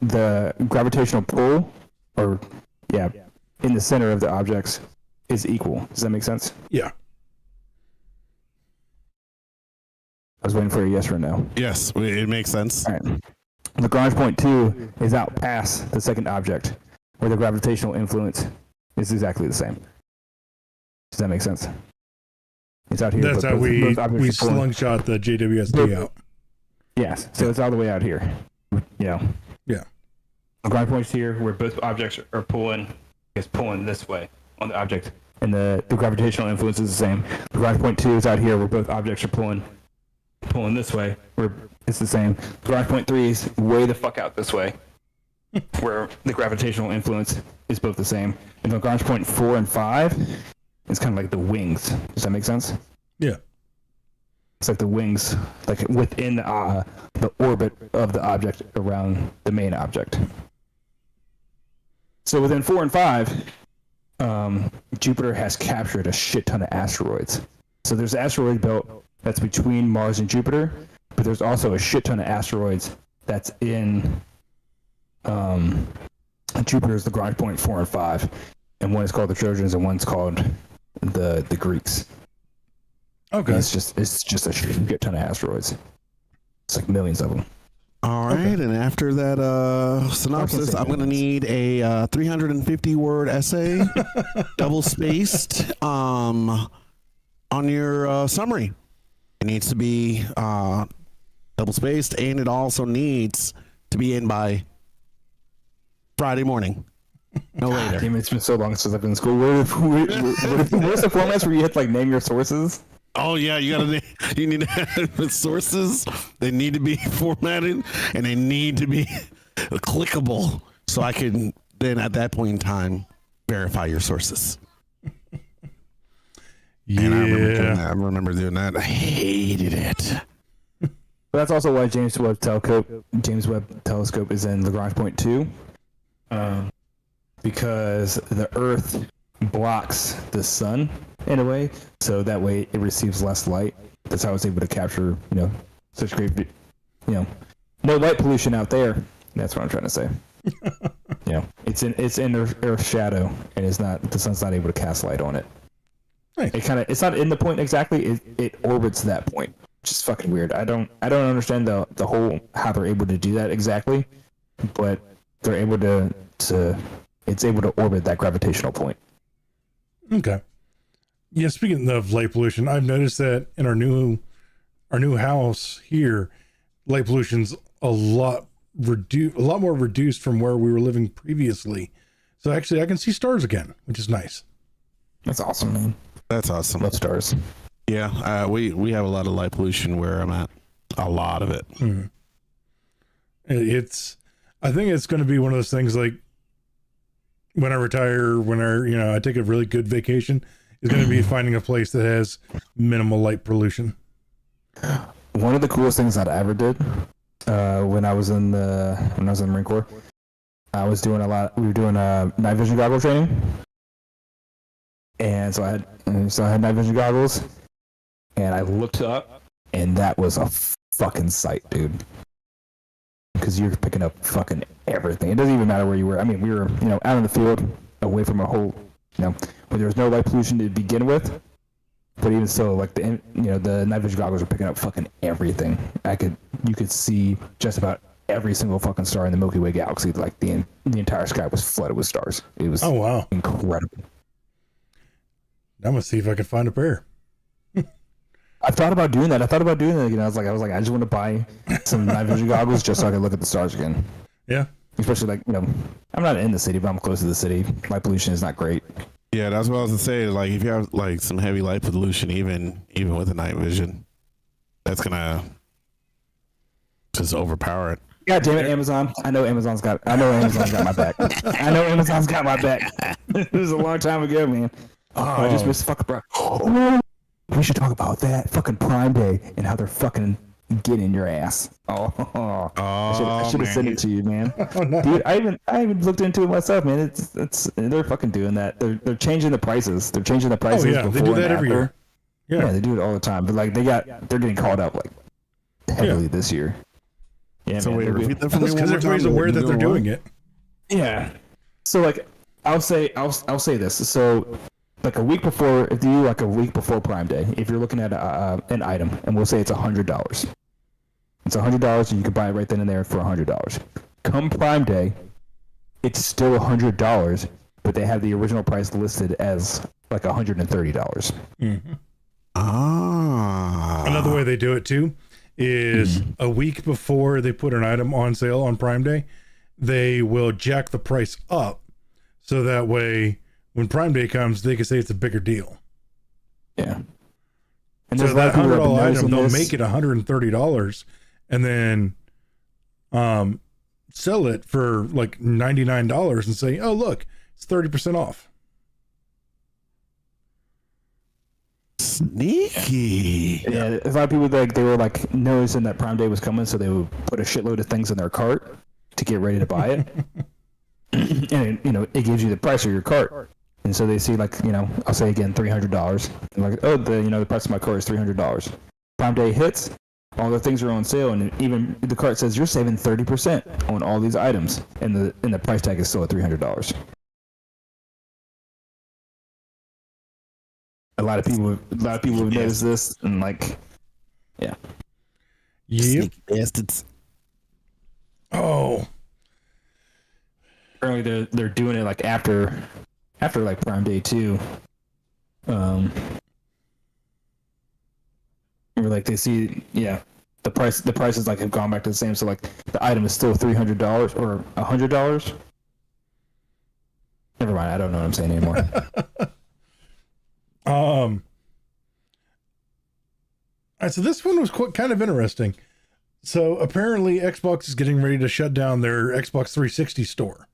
the gravitational pull, in the center of the objects is equal. Does that make sense? Yeah. I was waiting for a yes or a no. Yes, it makes sense. All right. Lagrange point 2 is out past the second object, where the gravitational influence is exactly the same. Does that make sense? It's out here. That's how we slungshot the JWST out. Yes. So it's all the way out here. Yeah. Lagrange point's here, where both objects are pulling this way on the object, and the gravitational influence is the same. Lagrange point 2 is out here, where both objects are pulling this way, where it's the same. Lagrange point 3 is way the fuck out this way, where the gravitational influence is both the same. And Lagrange point 4 and 5 is kind of like the wings. Does that make sense? Yeah. It's like the wings, like within the orbit of the object around the main object. So within 4 and 5, Jupiter has captured a shit ton of asteroids. So there's an asteroid belt that's between Mars and Jupiter, but there's also a shit ton of asteroids that's in Jupiter's Lagrange point 4 and 5, and one is called the Trojans and one's called the Greeks. Okay. And it's just a shit ton of asteroids. It's like millions of them. All right, and after that synopsis, I'm going to need a 350-word essay, double-spaced, on your summary. It needs to be double-spaced, and it also needs to be in by Friday morning. No later. Damn, it's been so long since I've been in school. What's the formats where you hit like name your sources? Oh yeah, you need to have the sources. They need to be formatted and they need to be clickable, so I can then at that point in time verify your sources. Yeah, and I remember doing that. I hated it. But that's also why James Webb Telescope is in Lagrange point 2, because the Earth blocks the sun in a way, so that way it receives less light. That's how it's able to capture, such great, no light pollution out there. That's what I'm trying to say. It's in Earth's shadow, and the sun's not able to cast light on it. Right. It's not in the point exactly. It orbits that point, which is fucking weird. I don't understand the whole how they're able to do that exactly, but they're able to it's able to orbit that gravitational point. Okay. Yeah, speaking of light pollution, I've noticed that in our new house here, light pollution's a lot more reduced from where we were living previously. So actually I can see stars again, which is nice. That's awesome, man. That's awesome. Love stars. Yeah, we have a lot of light pollution where I'm at. A lot of it. Mm-hmm. I think it's going to be one of those things like when I retire, I take a really good vacation, is going to be finding a place that has minimal light pollution. One of the coolest things that I ever did when I was in the Marine Corps, we were doing night vision goggle training, and so I had night vision goggles, and I looked up, and that was a fucking sight, dude. Because you're picking up fucking everything. It doesn't even matter where you were. I mean, we were, out in the field, away from a whole, where there was no light pollution to begin with. But even so, like the night vision goggles were picking up fucking everything. You could see just about every single fucking star in the Milky Way galaxy. Like the entire sky was flooded with stars. It was incredible. I'm gonna see if I can find a pair. I thought about doing that. You know, I was like, I just want to buy some night vision goggles just so I can look at the stars again. Yeah. Especially like, you know, I'm not in the city, but I'm close to the city. Light pollution is not great. Yeah, that's what I was gonna say. Like, if you have like some heavy light pollution, even with the night vision, that's gonna just overpower it. God damn it, Amazon! I know Amazon's got my back. I know Amazon's got my back. This was a long time ago, man. Oh, I just missed fucking Prime. We should talk about that fucking Prime Day and how they're fucking getting your ass. I should have sent it to you, man. Oh, no. Dude, I even looked into it myself, man. It's they're fucking doing that. They're changing the prices. They're changing the prices. Oh yeah, they do that every year. Yeah, they do it all the time. But like they're getting called out like heavily this year. Yeah, So man, wait, they're repeat that for me That's one because more time. everybody's aware that they're doing it. Yeah. So like I'll say this. So like a week before, if you like a week before Prime Day, if you're looking at an item, and we'll say it's $100, it's $100, and you can buy it right then and there for $100. Come Prime Day, it's still $100, but they have the original price listed as like $130. Mm-hmm. Ah. Another way they do it too is a week before they put an item on sale on Prime Day, they will jack the price up so that way when Prime Day comes, they can say it's a bigger deal. Yeah. And So there's a lot that of people that have been $100 item, noticing they'll this. make it $130 and then sell it for like $99 and say, oh, look, it's 30% off. Sneaky. Yeah, a lot of people they were like noticing that Prime Day was coming, so they would put a shitload of things in their cart to get ready to buy it. And it gives you the price of your cart, and so they see like I'll say again $300. And like, oh, the price of my cart is $300. Prime Day hits, all the things are on sale, and even the cart says you're saving 30% on all these items, and the price tag is still at $300. A lot of people have noticed this, and like, yeah. Yep. Sneaky bastards. Oh, Apparently they're doing it like after like Prime Day too. Or like they see, the prices like have gone back to the same. So like the item is still $300 or $100. Never mind, I don't know what I'm saying anymore. all right, so this one was kind of interesting. So apparently Xbox is getting ready to shut down their Xbox 360 store,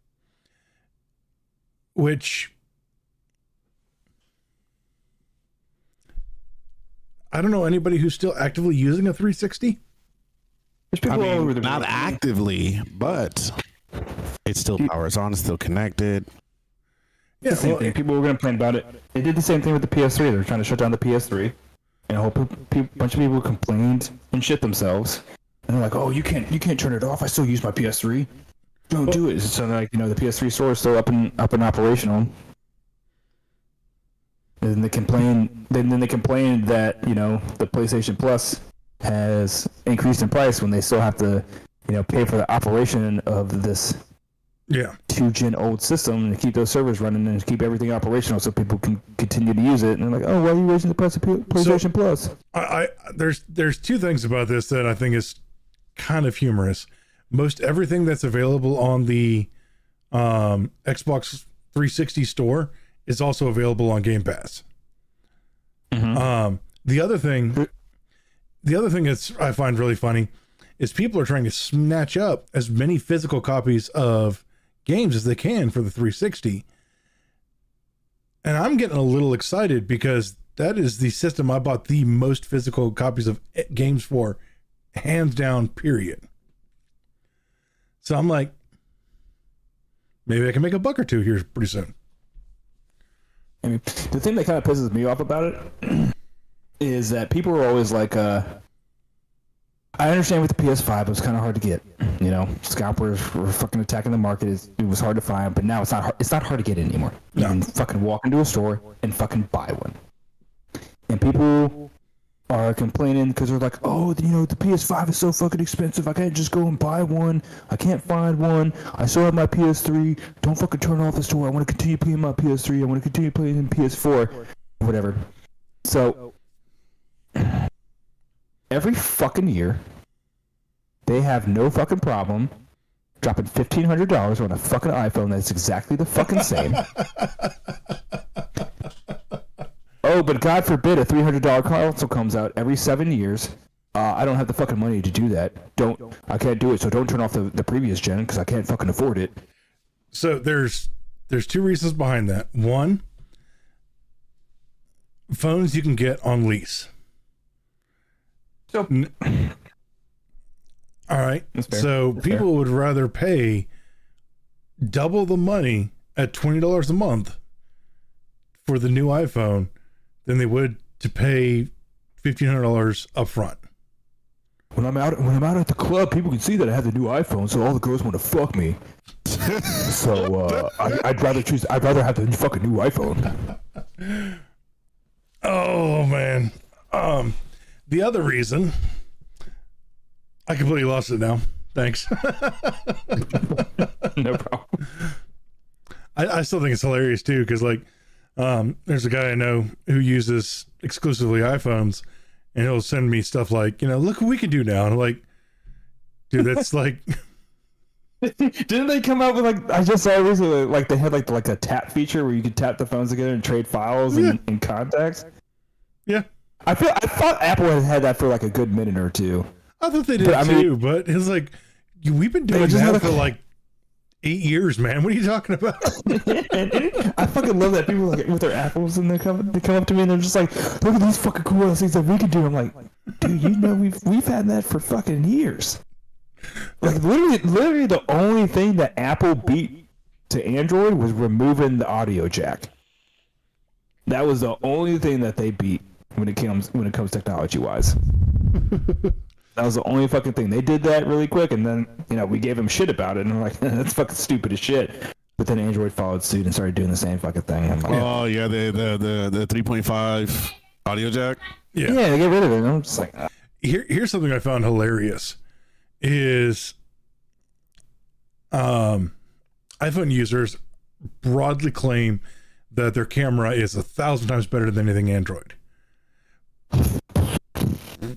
which I don't know anybody who's still actively using a 360. There's people all over the Not world. actively, but it still powers on, it's still connected. Yeah, The same well, thing. People were going to complain about it. They did the same thing with the PS3. They were trying to shut down the PS3, and a whole bunch of people complained and shit themselves. And they're like, "Oh, you can't turn it off. I still use my PS3. Don't do it." So like, the PS3 store is still up and operational. And then they complained. Then they complained that the PlayStation Plus has increased in price when they still have to pay for the operation of this yeah. 2-gen old system to keep those servers running and keep everything operational so people can continue to use it. And they're like, oh, why are you raising the price of PlayStation Plus? There's two things about this that I think is kind of humorous. Most everything that's available on the Xbox 360 store is also available on Game Pass. Mm-hmm. The other thing that's I find really funny is people are trying to snatch up as many physical copies of games as they can for the 360. And I'm getting a little excited because that is the system I bought the most physical copies of games for, hands down, period. So I'm like, maybe I can make a buck or two here pretty soon. I mean, the thing that kind of pisses me off about it is that people are always like, I understand with the PS5, it was kind of hard to get. Scalpers were fucking attacking the market. It was hard to find, but now it's not hard. It's not hard to get anymore. You can fucking walk into a store and fucking buy one. And people are complaining because they're like, oh, the PS5 is so fucking expensive. I can't just go and buy one. I can't find one. I still have my PS3. Don't fucking turn off the store. I want to continue playing my PS3. I want to continue playing PS4, whatever. So every fucking year, they have no fucking problem dropping $1,500 on a fucking iPhone that's exactly the fucking same. Oh, but God forbid a $300 console comes out every 7 years. I don't have the fucking money to do that. I can't do it. So don't turn off the previous gen because I can't fucking afford it. So there's two reasons behind that. One, phones you can get on lease. So, all right. That's So fair. people would rather pay double the money at $20 a month for the new iPhone than they would to pay $1,500 up front. When I'm out at the club, people can see that I have the new iPhone, so all the girls want to fuck me. So I'd rather have the fucking new iPhone. Oh man. The other reason, I completely lost it now. Thanks. No problem. I still think it's hilarious too, because like there's a guy I know who uses exclusively iPhones, and he'll send me stuff like, look what we can do now. And I'm like, dude, that's like Didn't they come out with like, I just saw recently, like they had like a tap feature where you could tap the phones together and trade files and contacts? yeah. I thought Apple had that for like a good minute or two. I thought they did But, I mean, too, but it's like we've been doing just that had for like 8 years, man. What are you talking about? And I fucking love that people like with their apples and they come up to me and they're just like, look at these fucking cool things that we can do. I'm like, dude, we've had that for fucking years. Like literally the only thing that Apple beat to Android was removing the audio jack. That was the only thing that they beat when it comes technology wise. That was the only fucking thing. They did that really quick, and then we gave them shit about it, and I'm like, that's fucking stupid as shit. But then Android followed suit and started doing the same fucking thing. I'm like, Oh yeah, the 3.5 audio jack. Yeah. they get rid of it. And I'm just like, Here's something I found hilarious is iPhone users broadly claim that their camera is 1,000 times better than anything Android.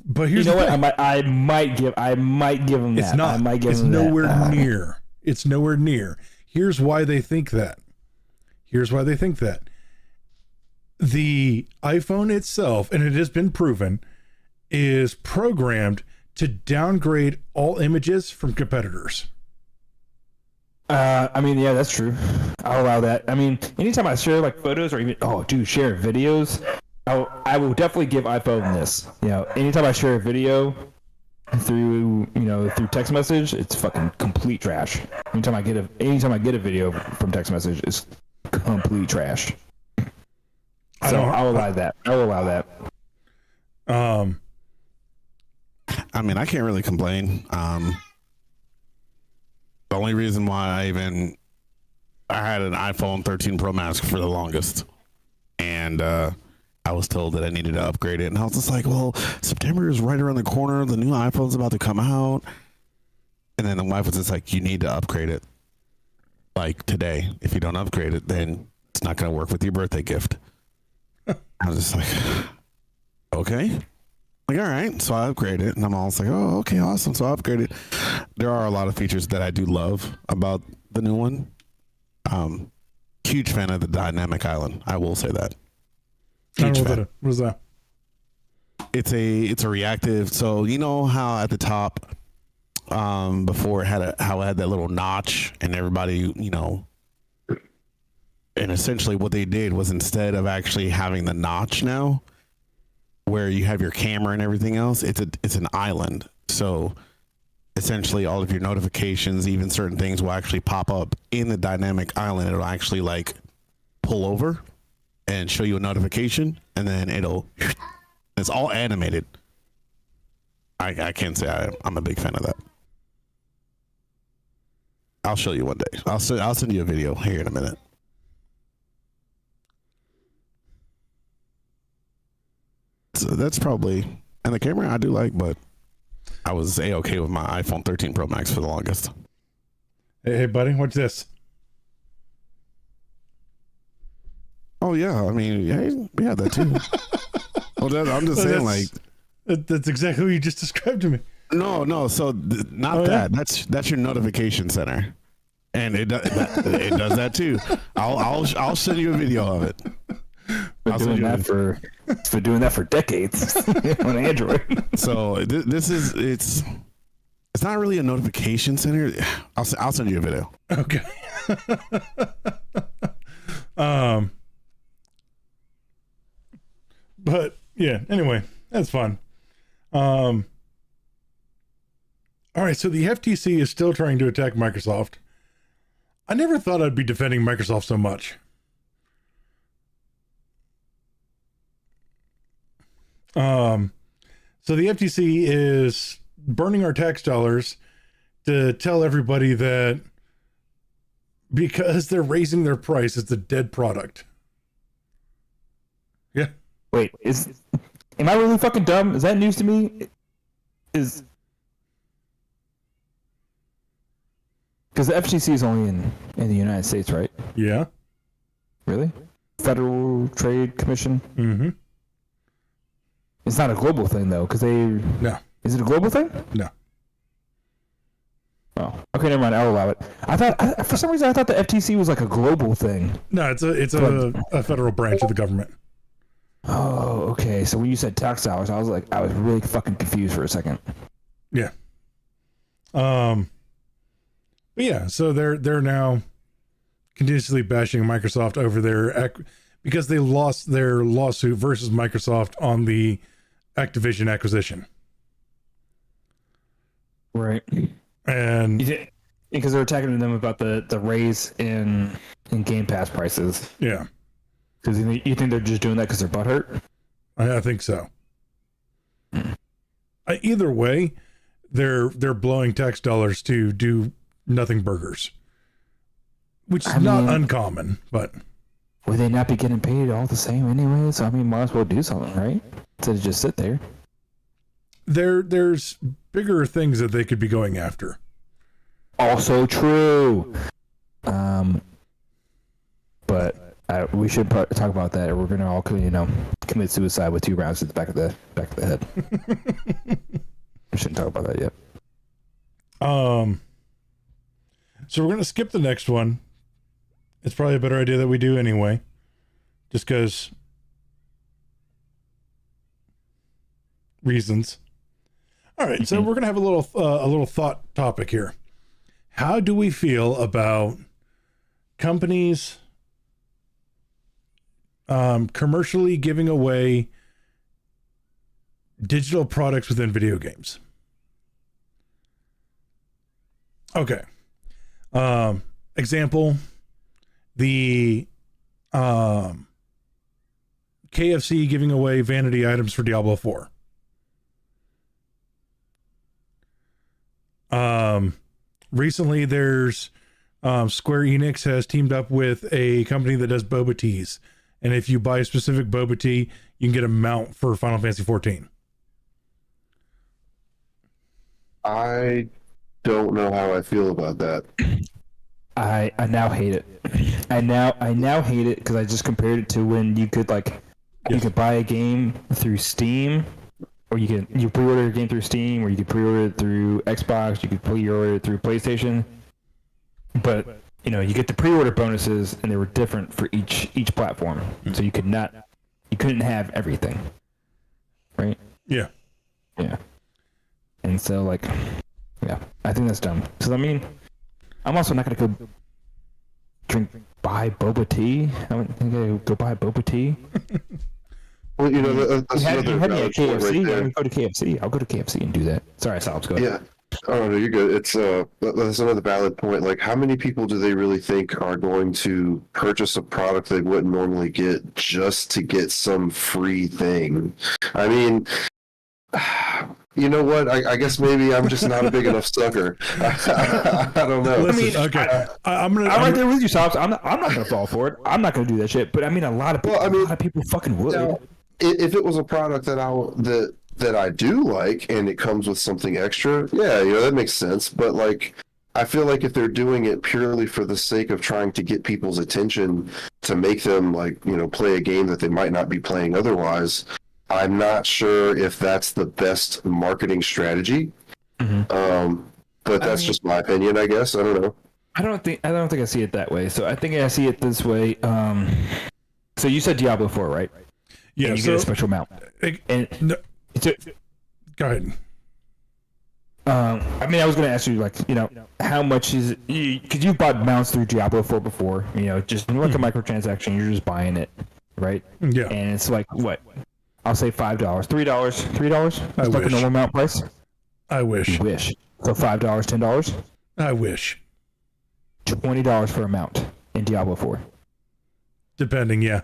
But here's you know the what? thing. I might give them that. It's not. I might give It's them nowhere that. near. It's nowhere near. Here's why they think that. The iPhone itself, and it has been proven, is programmed to downgrade all images from competitors. I mean, yeah, that's true. I'll allow that. I mean, anytime I share like photos or even share videos, I will definitely give iPhone this. Anytime I share a video through text message, it's fucking complete trash. Anytime I get a video from text message, it's complete trash. So I'll allow that. I mean, I can't really complain. The only reason why I had an iPhone 13 Pro Max for the longest, and I was told that I needed to upgrade it, and I was just like, well, September is right around the corner. The new iPhone's about to come out. And then the wife was just like, you need to upgrade it. Like today. If you don't upgrade it, then it's not going to work with your birthday gift. I was just like, okay. Like, all right. So I upgraded it, and I'm always like, oh, okay, awesome. So I upgraded. There are a lot of features that I do love about the new one. Huge fan of the dynamic island. I will say that. I don't know what is that? It's a reactive. So you know how at the top, before it had that little notch, and everybody, and essentially what they did was, instead of actually having the notch now, where you have your camera and everything else, it's an island. So essentially all of your notifications, even certain things, will actually pop up in the dynamic island. It'll actually like pull over and show you a notification, and then it's all animated. I can't say I'm a big fan of that. I'll show you one day. I'll send you a video here in a minute. So that's probably, and the camera I do like, but I was A-okay with my iPhone 13 Pro Max for the longest. Hey, buddy, what's this? Oh yeah, I mean, yeah, we had that too. Well, I'm just saying, like, That's exactly what you just described to me. No. So not that. That's your notification center, and it does that too. I'll send you a video of it. It's been doing that for decades on Android. So it's not really a notification center. I'll send you a video. Okay. But yeah, anyway, that's fun. All right, so the FTC is still trying to attack Microsoft. I never thought I'd be defending Microsoft so much. So the FTC is burning our tax dollars to tell everybody that because they're raising their price, it's a dead product. Yeah. Wait, am I really fucking dumb? Is that news to me? Because the FTC is only in the United States, right? Yeah. Really? Federal Trade Commission? Mm-hmm. It's not a global thing, though, because No. Is it a global thing? No. Oh, okay, never mind. I'll allow it. I thought, for some reason, I thought the FTC was like a global thing. No, it's a federal branch of the government. Oh, okay. So when you said tax dollars, I was really fucking confused for a second. Yeah. But yeah, so they're now continuously bashing Microsoft over because they lost their lawsuit versus Microsoft on the Activision acquisition. Right. And because they're attacking them about the raise in Game Pass prices. Yeah. Because you think they're just doing that because they're butthurt? I think so. Either way, they're blowing tax dollars to do nothing burgers, which is not uncommon, but would they not be getting paid all the same anyway? So might as well do something, right? Instead of just sit there. There's bigger things that they could be going after. Also true. But we should talk about that, or we're gonna all commit suicide with 2 rounds at the back of the head. We shouldn't talk about that yet. So we're gonna skip the next one. It's probably a better idea that we do anyway, just because reasons. All right, so we're gonna have a little thought topic here. How do we feel about companies commercially giving away digital products within video games? Okay. Example, the KFC giving away vanity items for Diablo 4. Recently there's Square Enix has teamed up with a company that does boba teas, and if you buy a specific boba tea, you can get a mount for Final Fantasy 14. I don't know how I feel about that. I now hate it. I now hate it because I just compared it to when you could you could buy a game through Steam, or you pre-order a game through Steam, or you could pre-order it through Xbox, you could pre-order it through PlayStation. But you get the pre-order bonuses, and they were different for each platform, so you couldn't have everything, right? Yeah. And so I think that's dumb. So I'm also not gonna go buy boba tea. I don't think I go buy boba tea. Well, that's you had me another at valid point KFC. right there. Go to KFC. I'll go to KFC and do that. Sorry, Sal's go ahead. Yeah. Oh no, you're good. It's that's another valid point. Like, how many people do they really think are going to purchase a product they wouldn't normally get just to get some free thing? I mean, you know what? I guess maybe I'm just not a big enough sucker. I don't know. Listen, okay. I'm right there with you, Sal's. I'm not gonna fall for it. I'm not gonna do that shit. But a lot of people, a lot of people fucking would. Now, if it was a product that I do like and it comes with something extra, yeah, that makes sense. But I feel like if they're doing it purely for the sake of trying to get people's attention to make them play a game that they might not be playing otherwise, I'm not sure if that's the best marketing strategy. But that's just my opinion, I guess. I don't know. I don't think I see it that way. So I think I see it this way. So you said Diablo 4, right? Yeah. And you get a special mount. No, go ahead. I mean, I was going to ask you, like, how much is it? Because you've bought mounts through Diablo 4 before. Just like a microtransaction, you're just buying it, right? Yeah. And it's like what? I'll say $5, $3. That's like a wish. normal mount price. I wish. You wish. So $5, $10, I wish. $20 for a mount in Diablo 4. Depending, yeah.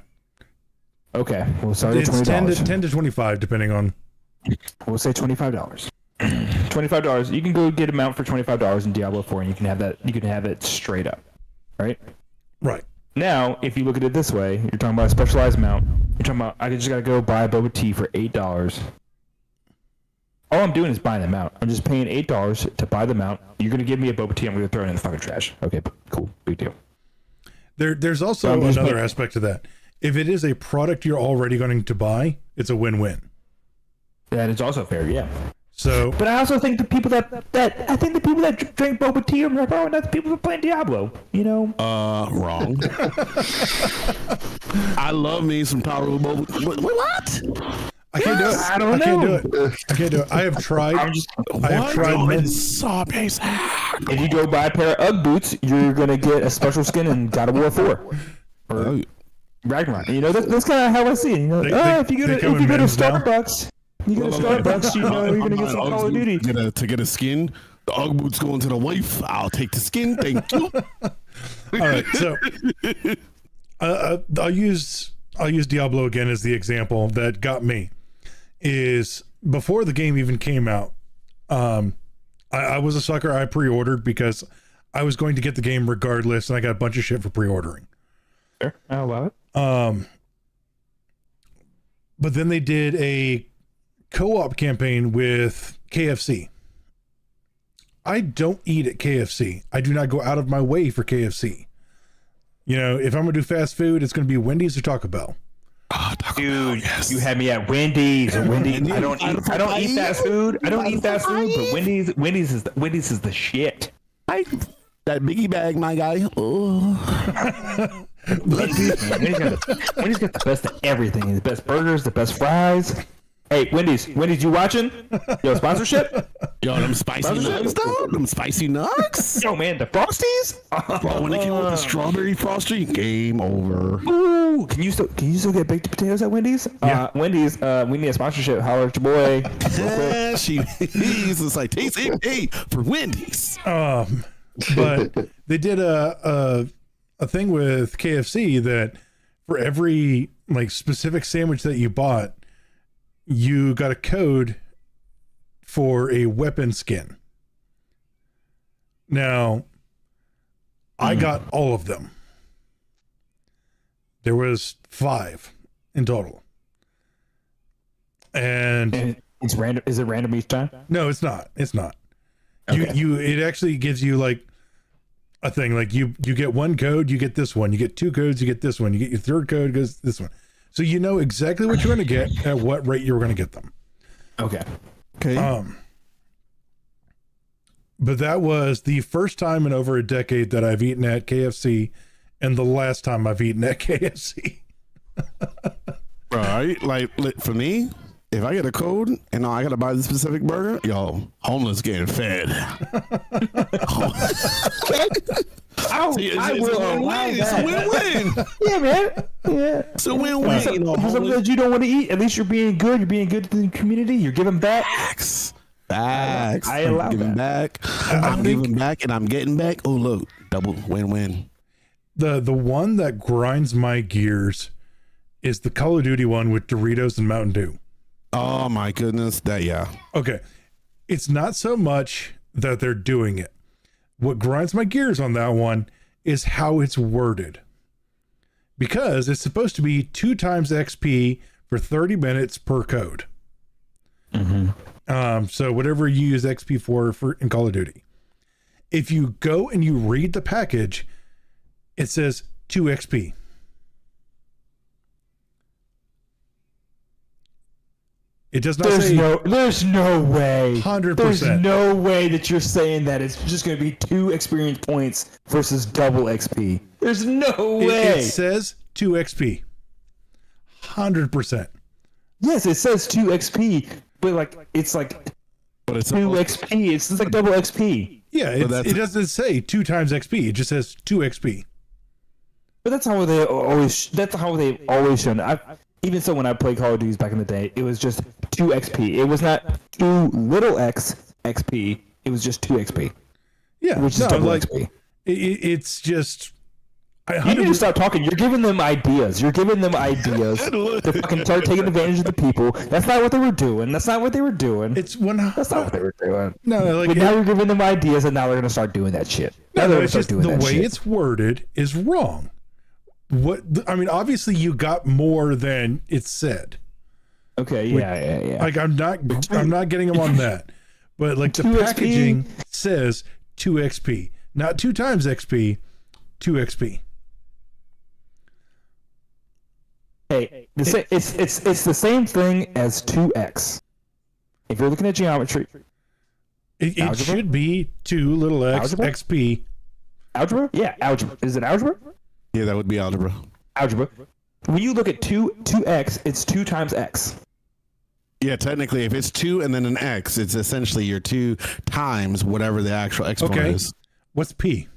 Okay, we'll start at It's $20. 10 to 25, depending on. We'll say $25. $25. You can go get a mount for $25 in Diablo 4, and you can have that. You can have it straight up, right? Right. Now, if you look at it this way, you're talking about a specialized mount. You're talking about I just gotta go buy a boba tea for $8. All I'm doing is buying the mount. I'm just paying $8 to buy the mount. You're gonna give me a boba tea. I'm gonna throw it in the fucking trash. Okay, cool, big deal. There's also another aspect to that. If it is a product you're already going to buy, it's a win-win. That is also fair, yeah. So, but I also think the people that drink boba tea are probably not the people that play Diablo. Wrong. I love me some tolerable boba. What? I can't do it. I don't know. I can't do it. I have tried. I have tried. If you go buy a pair of UGG boots, you're gonna get a special skin in God of War 4 or Ragnarok. That's kind of how I see it. If you go to Starbucks, you're gonna get some Call of Duty. To get a skin, the UGG boots going to the wife. I'll take the skin. Thank you. All right, so I'll use Diablo again as the example that got me. Is before the game even came out, I was a sucker. I pre-ordered because I was going to get the game regardless, and I got a bunch of shit for pre-ordering. Sure, I love it. But then they did a co-op campaign with KFC. I don't eat at KFC. I do not go out of my way for KFC. If I'm gonna do fast food, it's gonna be Wendy's or Taco Bell. Dude, you had me at Wendy's. I don't eat fast food. I don't eat fast food, but Wendy's is the shit. That biggie bag, my guy. Oh. Wendy's got the best of everything. The best burgers, the best fries. Hey, Wendy's, you watching? Yo, sponsorship? Yo, them spicy nugs, though? Them spicy nugs? Yo, man, the Frosties? Bro, when they came with the strawberry Frosty, game over. Ooh, can you still get baked potatoes at Wendy's? Yeah. Wendy's, we need a sponsorship. Holler at your boy. Yeah, he's like, taste it, hey, for Wendy's. But they did a thing with KFC that for every specific sandwich that you bought, you got a code for a weapon skin. Now, I got all of them. There was 5 in total. And it's random. Is it random each time? No, it's not. It's not. Okay. It actually gives you a thing. You get one code, you get this one. You get 2 codes, you get this one. You get your 3rd code, goes this one. So you know exactly what you're going to get at what rate you're going to get them. Okay. But that was the first time in over a decade that I've eaten at KFC, and the last time I've eaten at KFC. Right, for me, if I get a code and I gotta buy the specific burger, homeless getting fed. It's a win-win. Yeah, man. Yeah. It's a win-win. Something that you don't want to eat, at least you're being good. You're being good to the community. You're giving back. Facts. I allow I'm giving that. back. I'm giving back and I'm getting back. Oh, look. Double win-win. The one that grinds my gears is the Call of Duty one with Doritos and Mountain Dew. Oh, my goodness. Okay. It's not so much that they're doing it. What grinds my gears on that one is how it's worded. Because it's supposed to be 2 times XP for 30 minutes per code. Mm-hmm. So whatever you use XP for in Call of Duty. If you go and you read the package, it says 2 XP. It does not say. There's no way. 100%. There's no way that you're saying that it's just going to be 2 experience points versus double XP. There's no way. It says 2 XP. 100%. Yes, it says 2 XP, but it's like But it's 2 XP. It's like double XP. Yeah, it doesn't say 2 times XP. It just says 2 XP. But that's how they always. That's how they've always shown. Even so, when I played Call of Duty back in the day, it was just 2 XP. It was not 2 little x XP. It was just 2 XP. Yeah, which is double XP. It's just. You need to stop talking. You're giving them ideas. You're giving them ideas to fucking start taking advantage of the people. That's not what they were doing. That's not what they were doing. It's when. That's not what they were doing. No, like but now you're giving them ideas, and now they're gonna start doing that shit. Now no, it's just the way it's worded is wrong. Obviously you got more than it said. Okay, yeah. Like I'm not getting them on that. But like the packaging says 2 XP, not 2 times XP, 2 XP. Hey, it's the same thing as 2x. If you're looking at geometry, it should be 2 little x algebra? XP. Algebra? Yeah, algebra. Is it algebra? Yeah, that would be algebra. Algebra. When you look at 2x, it's 2 times x. Yeah, technically, if it's 2 and then an x, it's essentially your 2 times whatever the actual exponent is. What's P?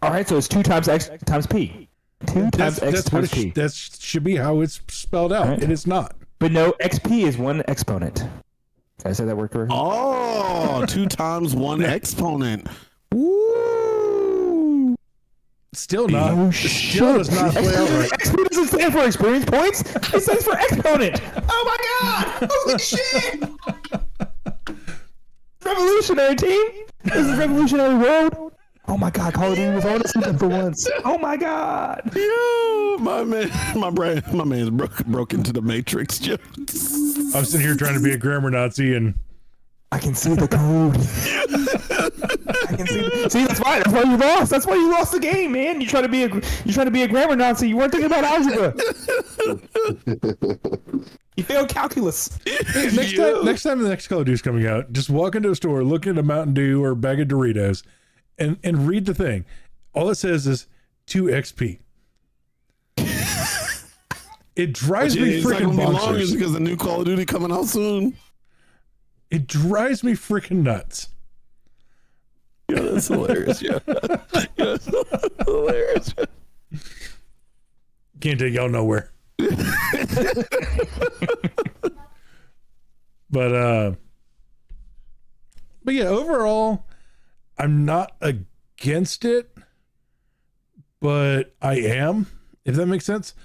All right, so it's 2 times x times p. 2 times x times p. That should be how it's spelled out. Right. It is not. But no, xp is 1 exponent. Did I say that word correctly? Oh, 2 times 1 exponent. Woo! Still not. Oh, still does not play out right. Exponent doesn't stand for experience points. It stands for exponent. Oh my god! Holy shit! Revolutionary team. This is revolutionary world. Oh my god, Call of Duty was on something for once. Oh my god. Yo, my man's broke into the Matrix. I'm sitting here trying to be a grammar Nazi and I can see the code. I can see. That's why. That's why you lost. That's why you lost the game, man. You try to be a grammar Nazi. You weren't thinking about algebra. You failed calculus. Next time the next Call of Duty is coming out, just walk into a store, look at a Mountain Dew or a bag of Doritos, and read the thing. All it says is 2 XP. It drives me freaking bonkers. Because the new Call of Duty coming out soon. It drives me freaking nuts. Yeah, that's hilarious. Yeah, that's hilarious. Can't take y'all nowhere. But yeah, overall, I'm not against it, but I am. If that makes sense,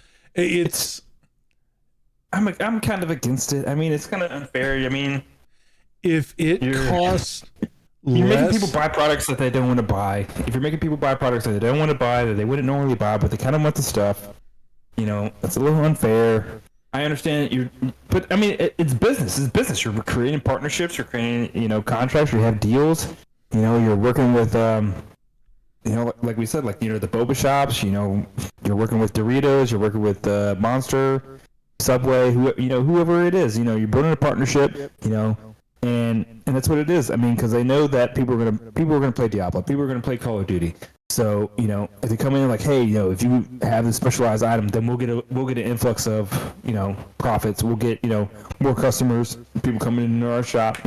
I'm kind of against it. I mean, it's kind of unfair. I mean, if it costs you're less, making people buy products that they don't want to buy. If you're making people buy products that they don't want to buy, that they wouldn't normally buy, but they kind of want the stuff, that's a little unfair. I understand but I mean, it's business. It's business. You're creating partnerships. You're creating, contracts. You have deals. You're working with, like we said, the boba shops. You're working with Doritos. You're working with Monster, Subway. Whoever it is. You're building a partnership. And that's what it is. I mean, because they know that people are gonna play Diablo. People are gonna play Call of Duty. So if they come in like, hey, if you have this specialized item, then we'll get an influx of profits. We'll get more customers, people coming into our shop.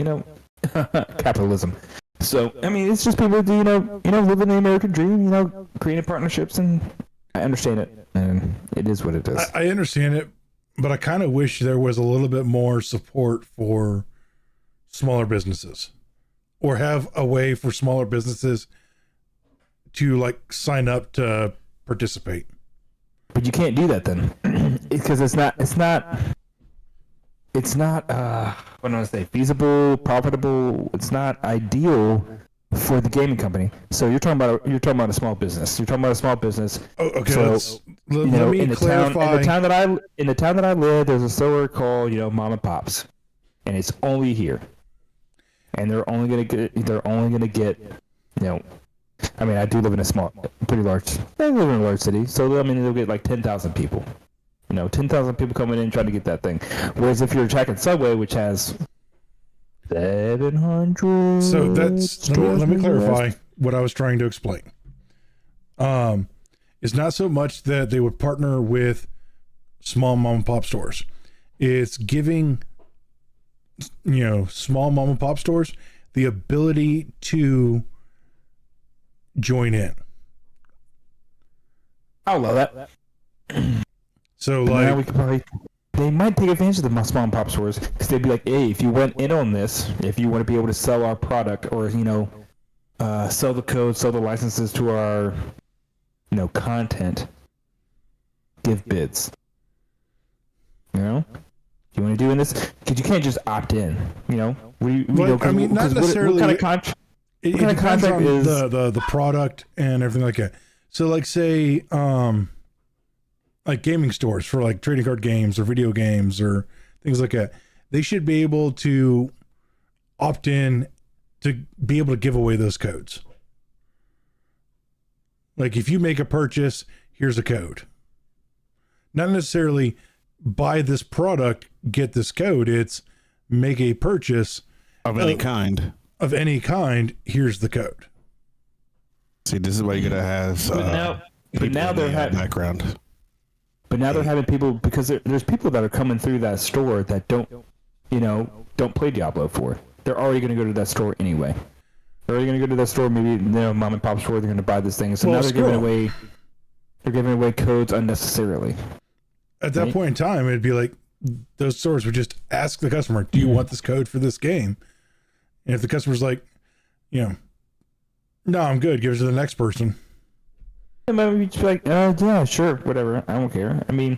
Capitalism. So I mean, it's just people living the American dream. Creating partnerships, and I understand it, and it is what it is. I understand it, but I kind of wish there was a little bit more support for smaller businesses, or have a way for smaller businesses to sign up to participate. But you can't do that then, because it's not what do I say, feasible, profitable. It's not ideal for the gaming company. So you're talking about a small business. You're talking about a small business. Oh, okay. So let me clarify. In the town that I live, there's a store called Mom and Pop's, and it's only here. And they're only gonna get. I mean, I do live in I live in a large city, so I mean, they'll get 10,000 people. 10,000 people coming in trying to get that thing. Whereas if you're attacking Subway, which has 700. So let me clarify what I was trying to explain. It's not so much that they would partner with small mom and pop stores. It's giving, small mom and pop stores the ability to join in. I love that. So But now we like, could probably, they might take advantage of the small and pop stores because they'd be like, hey, if you went in on this, if you want to be able to sell our product or sell the code, sell the licenses to our content, give bids. You want to do in this because you can't just opt in. I mean, not necessarily. What kind of contract? It What kind of depends on contract is the product and everything like that. So like say like gaming stores for like trading card games or video games or things like that, they should be able to opt in to be able to give away those codes. Like if you make a purchase, here's a code. Not necessarily buy this product, get this code. It's make a purchase of any kind. Of any kind, here's the code. See, this is why you gotta have. But now they're having background. But now they're having people because there's people that are coming through that store that don't play Diablo 4. They're already going to go to that store anyway. They're already going to go to that store. Maybe mom and pop store. They're going to buy this thing. So now they're giving away codes unnecessarily. At that point in time, it'd be like those stores would just ask the customer, "Do you want this code for this game?" And if the customer's like, "No, I'm good. Give it to the next person." Maybe just be like, yeah, sure, whatever. I don't care. I mean,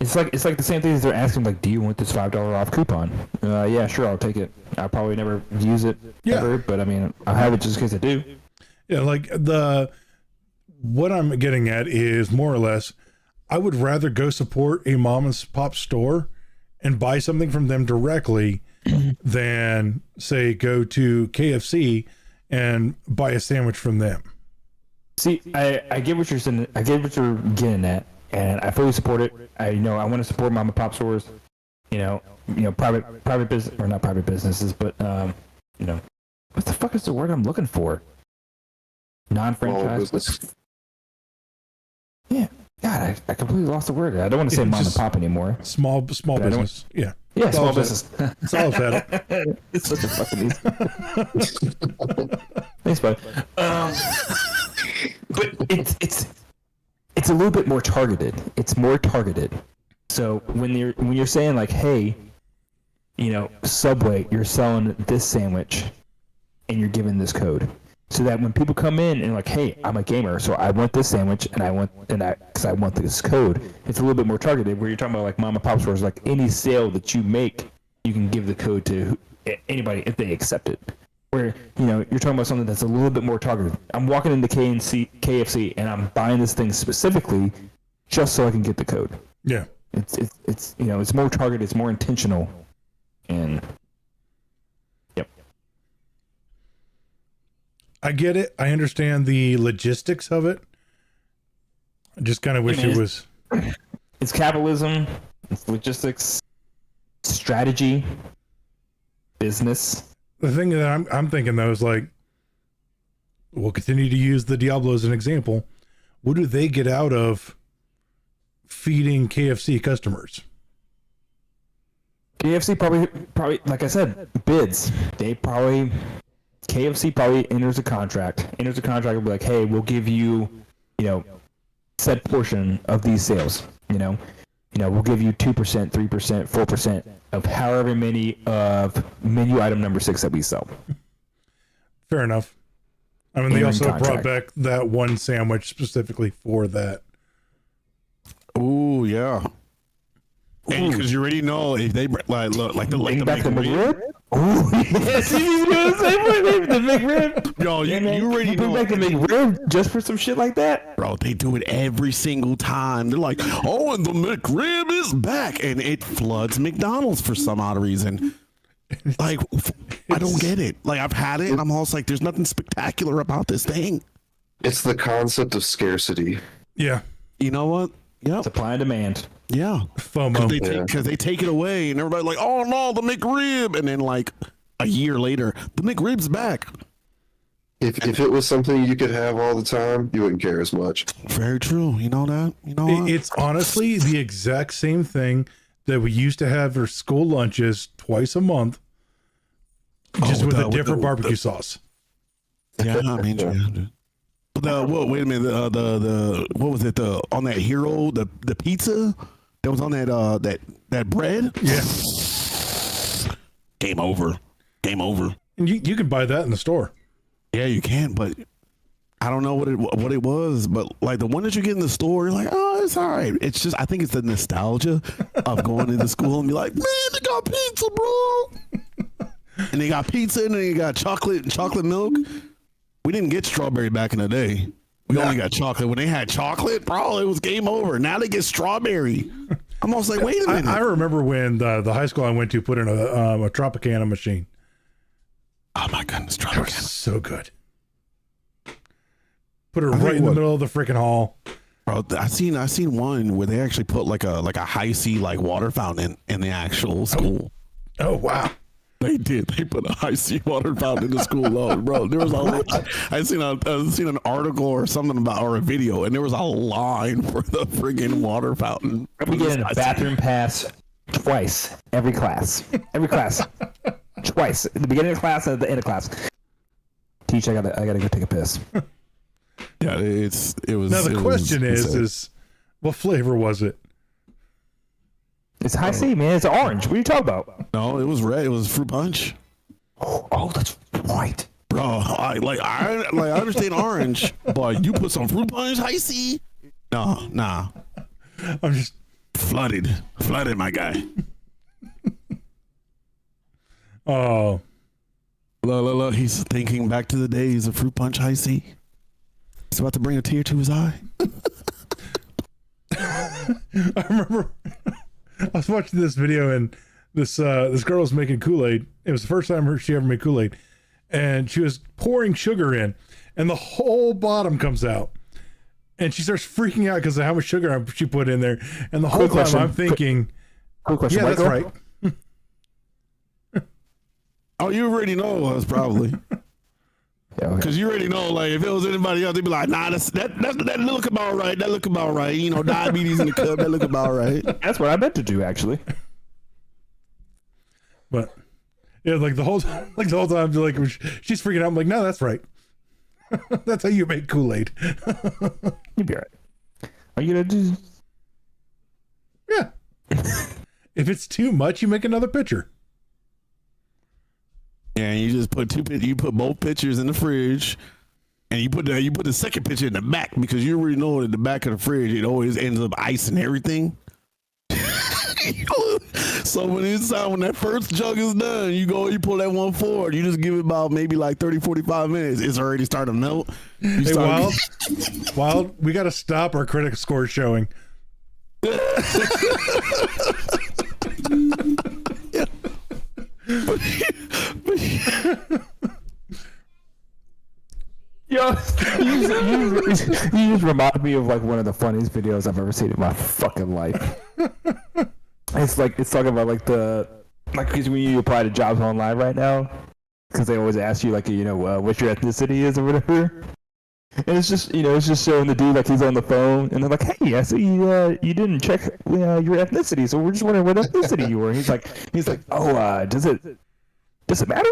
it's like the same thing as they're asking, like, do you want this $5 off coupon? Yeah, sure, I'll take it. I'll probably never use it ever, but I mean, I'll have it just in case I do. Yeah, like what I'm getting at is more or less, I would rather go support a mom and pop store and buy something from them directly than say go to KFC and buy a sandwich from them. See, I get what you're saying. I get what you're getting at, and I fully support it. I want to support mom and pop stores. Private business or not private businesses, but what the fuck is the word I'm looking for? Non-franchise. Yeah, God, I completely lost the word. I don't want to say mom and pop anymore. Small business. Yeah. Yeah, small business. It's all about it. It's such a fucking easy. Thanks, bud. But it's a little bit more targeted. It's more targeted. So when you're saying like, hey, Subway, you're selling this sandwich, and you're giving this code, so that when people come in and like, hey, I'm a gamer, so I want this sandwich, because I want this code. It's a little bit more targeted. Where you're talking about like mom and pop stores, like any sale that you make, you can give the code to anybody if they accept it. Where you're talking about something that's a little bit more targeted. I'm walking into KFC and I'm buying this thing specifically just so I can get the code. Yeah, it's more targeted, it's more intentional, and yep. I get it. I understand the logistics of it. I just kind of wish it was. It's capitalism. It's logistics, strategy, business. The thing that I'm thinking though is like, we'll continue to use the Diablo as an example. What do they get out of feeding KFC customers? KFC probably like I said, bids. KFC probably enters a contract. Will be like, hey, we'll give you, said portion of these sales. We'll give you 2%, 3%, 4% of however many of menu item number 6 that we sell. Fair enough. I mean, they also brought back that one sandwich specifically for that. Ooh, yeah. And because you already know if they like the McRib. Oh yes, he's doing the same thing. The McRib. Yo, you already bring know. back the McRib just for some shit like that, Bro, they do it every single time. They're like, oh, and the McRib is back, and it floods McDonald's for some odd reason. Like, I don't get it. Like, I've had it, and I'm almost like, there's nothing spectacular about this thing. It's the concept of scarcity. Yeah. You know what? Yep. Supply and demand. Yeah. FOMO. Because they take it away and everybody's like, oh no, the McRib. And then like a year later, the McRib's back. If it was something you could have all the time, you wouldn't care as much. Very true. You know that? You know what? It's honestly the exact same thing that we used to have for school lunches twice a month, just with a different barbecue sauce. Yeah, I mean, wait a minute. The what was it? On that hero, the pizza that was on that bread. Yeah. Game over. And you can buy that in the store. Yeah, you can, but I don't know what it was. But like the one that you get in the store, you're like, oh, it's all right. It's just I think it's the nostalgia of going into school and be like, man, they got pizza, bro. And they got pizza and then you got chocolate milk. We didn't get strawberry back in the day. We only got chocolate. When they had chocolate, bro, it was game over. Now they get strawberry. I'm almost like, wait a minute. I remember when the high school I went to put in a Tropicana machine. Oh my goodness, That was Tropicana. so good. Put it right in the middle of the freaking hall. Bro, I seen one where they actually put like a high C like water fountain in the actual school. Oh wow. They did. They put a high C water fountain in the school. Oh, bro, there was I seen an article or something about or a video, and there was a line for the friggin' water fountain. We get a bathroom pass twice every class. Twice. At the beginning of class and at the end of class. Teach, I gotta go take a piss. Yeah, it was. Now the question insane. is, what flavor was it? It's high C, man. It's orange. What are you talking about? No, it was red. It was fruit punch. Oh, that's right. Bro, I understand orange, but you put some fruit punch, high C? No, nah. I'm just Flooded, my guy. oh. Look, he's thinking back to the days of fruit punch, high C. He's about to bring a tear to his eye. I remember I was watching this video and this girl was making Kool-Aid. It was the first time she ever made Kool-Aid, and she was pouring sugar in, and the whole bottom comes out, and she starts freaking out because of how much sugar she put in there. And the whole time I'm thinking, Quick question. yeah, White that's girl? right. Oh, you already know it was probably. Yeah, okay. Because you already know, like, if it was anybody else, they'd be like, nah, that look about right. That look about right. You know, diabetes in the cup, that look about right. That's what I meant to do, actually. But yeah, like the whole time, like she's freaking out. I'm like, no, that's right. That's how you make Kool-Aid. You'll be all right. Are you gonna do? Yeah. If it's too much, you make another pitcher. Yeah, and you just you put both pitchers in the fridge, and you put the second pitcher in the back because you already know in the back of the fridge it always ends up ice and everything. So when that first jug is done, you pull that one forward, you just give it about maybe like 30-45 minutes. It's already starting to melt. Wild, we got to stop our critic score showing. Yo, you just remind me of like one of the funniest videos I've ever seen in my fucking life. It's talking about because when you apply to jobs online right now, because they always ask you what your ethnicity is or whatever. And it's just showing the dude like he's on the phone, and they're like, "Hey, I see you didn't check your ethnicity, so we're just wondering what ethnicity you were." And he's like, "Oh, does it matter?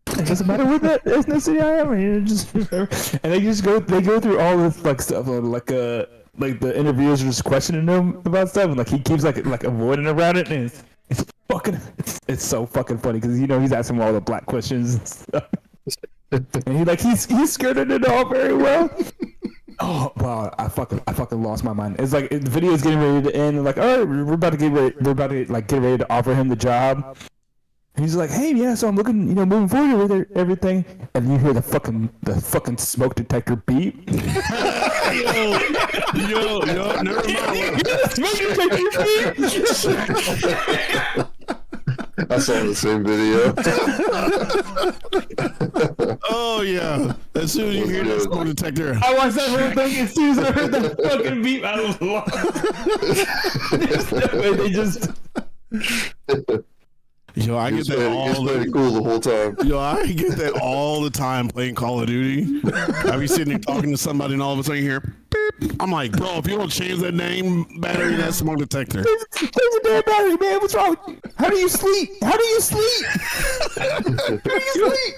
Does it matter what ethnicity I am?" And they go through all this like stuff, like the interviewers are just questioning him about stuff, and like he keeps like avoiding around it, and it's so fucking funny because he's asking all the black questions and stuff. And he's skirted it all very well. Oh wow! I fucking lost my mind. It's like the video is getting ready to end. And like, all right, we're about to get ready to offer him the job. And he's like, hey, yeah, so I'm looking, moving forward with everything. And you hear the fucking smoke detector beep. Yo, never mind. Smoke detector beep. I saw the same video. Oh Oh yeah. As soon as you hear that smoke detector, I watched that whole thing. As soon as I heard that fucking beep, I was lost. They just. yo, I get that all the cool the whole time. Yo, I get that all the time playing Call of Duty. I be sitting there talking to somebody, and all of a sudden you hear beep. I'm like, bro, if you don't change that name battery, that smoke detector. Change the damn battery, man. What's wrong with you? How do you sleep? How do you sleep? How do you sleep?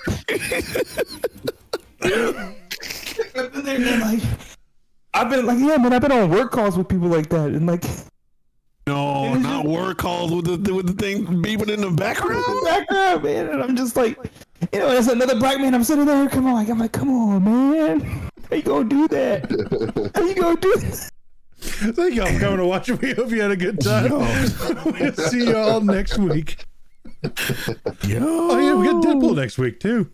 I've been like, yeah, man. I've been on work calls with people like that, and like. No, not work calls with the thing beeping in the background. Man, and I'm just like, as another black man, I'm sitting there. I'm like, come on, man. How you gonna do that? How you gonna do that? Thank y'all for coming to watch. We hope you had a good time. We'll see y'all next week. Yo. Oh yeah, we got Deadpool next week too.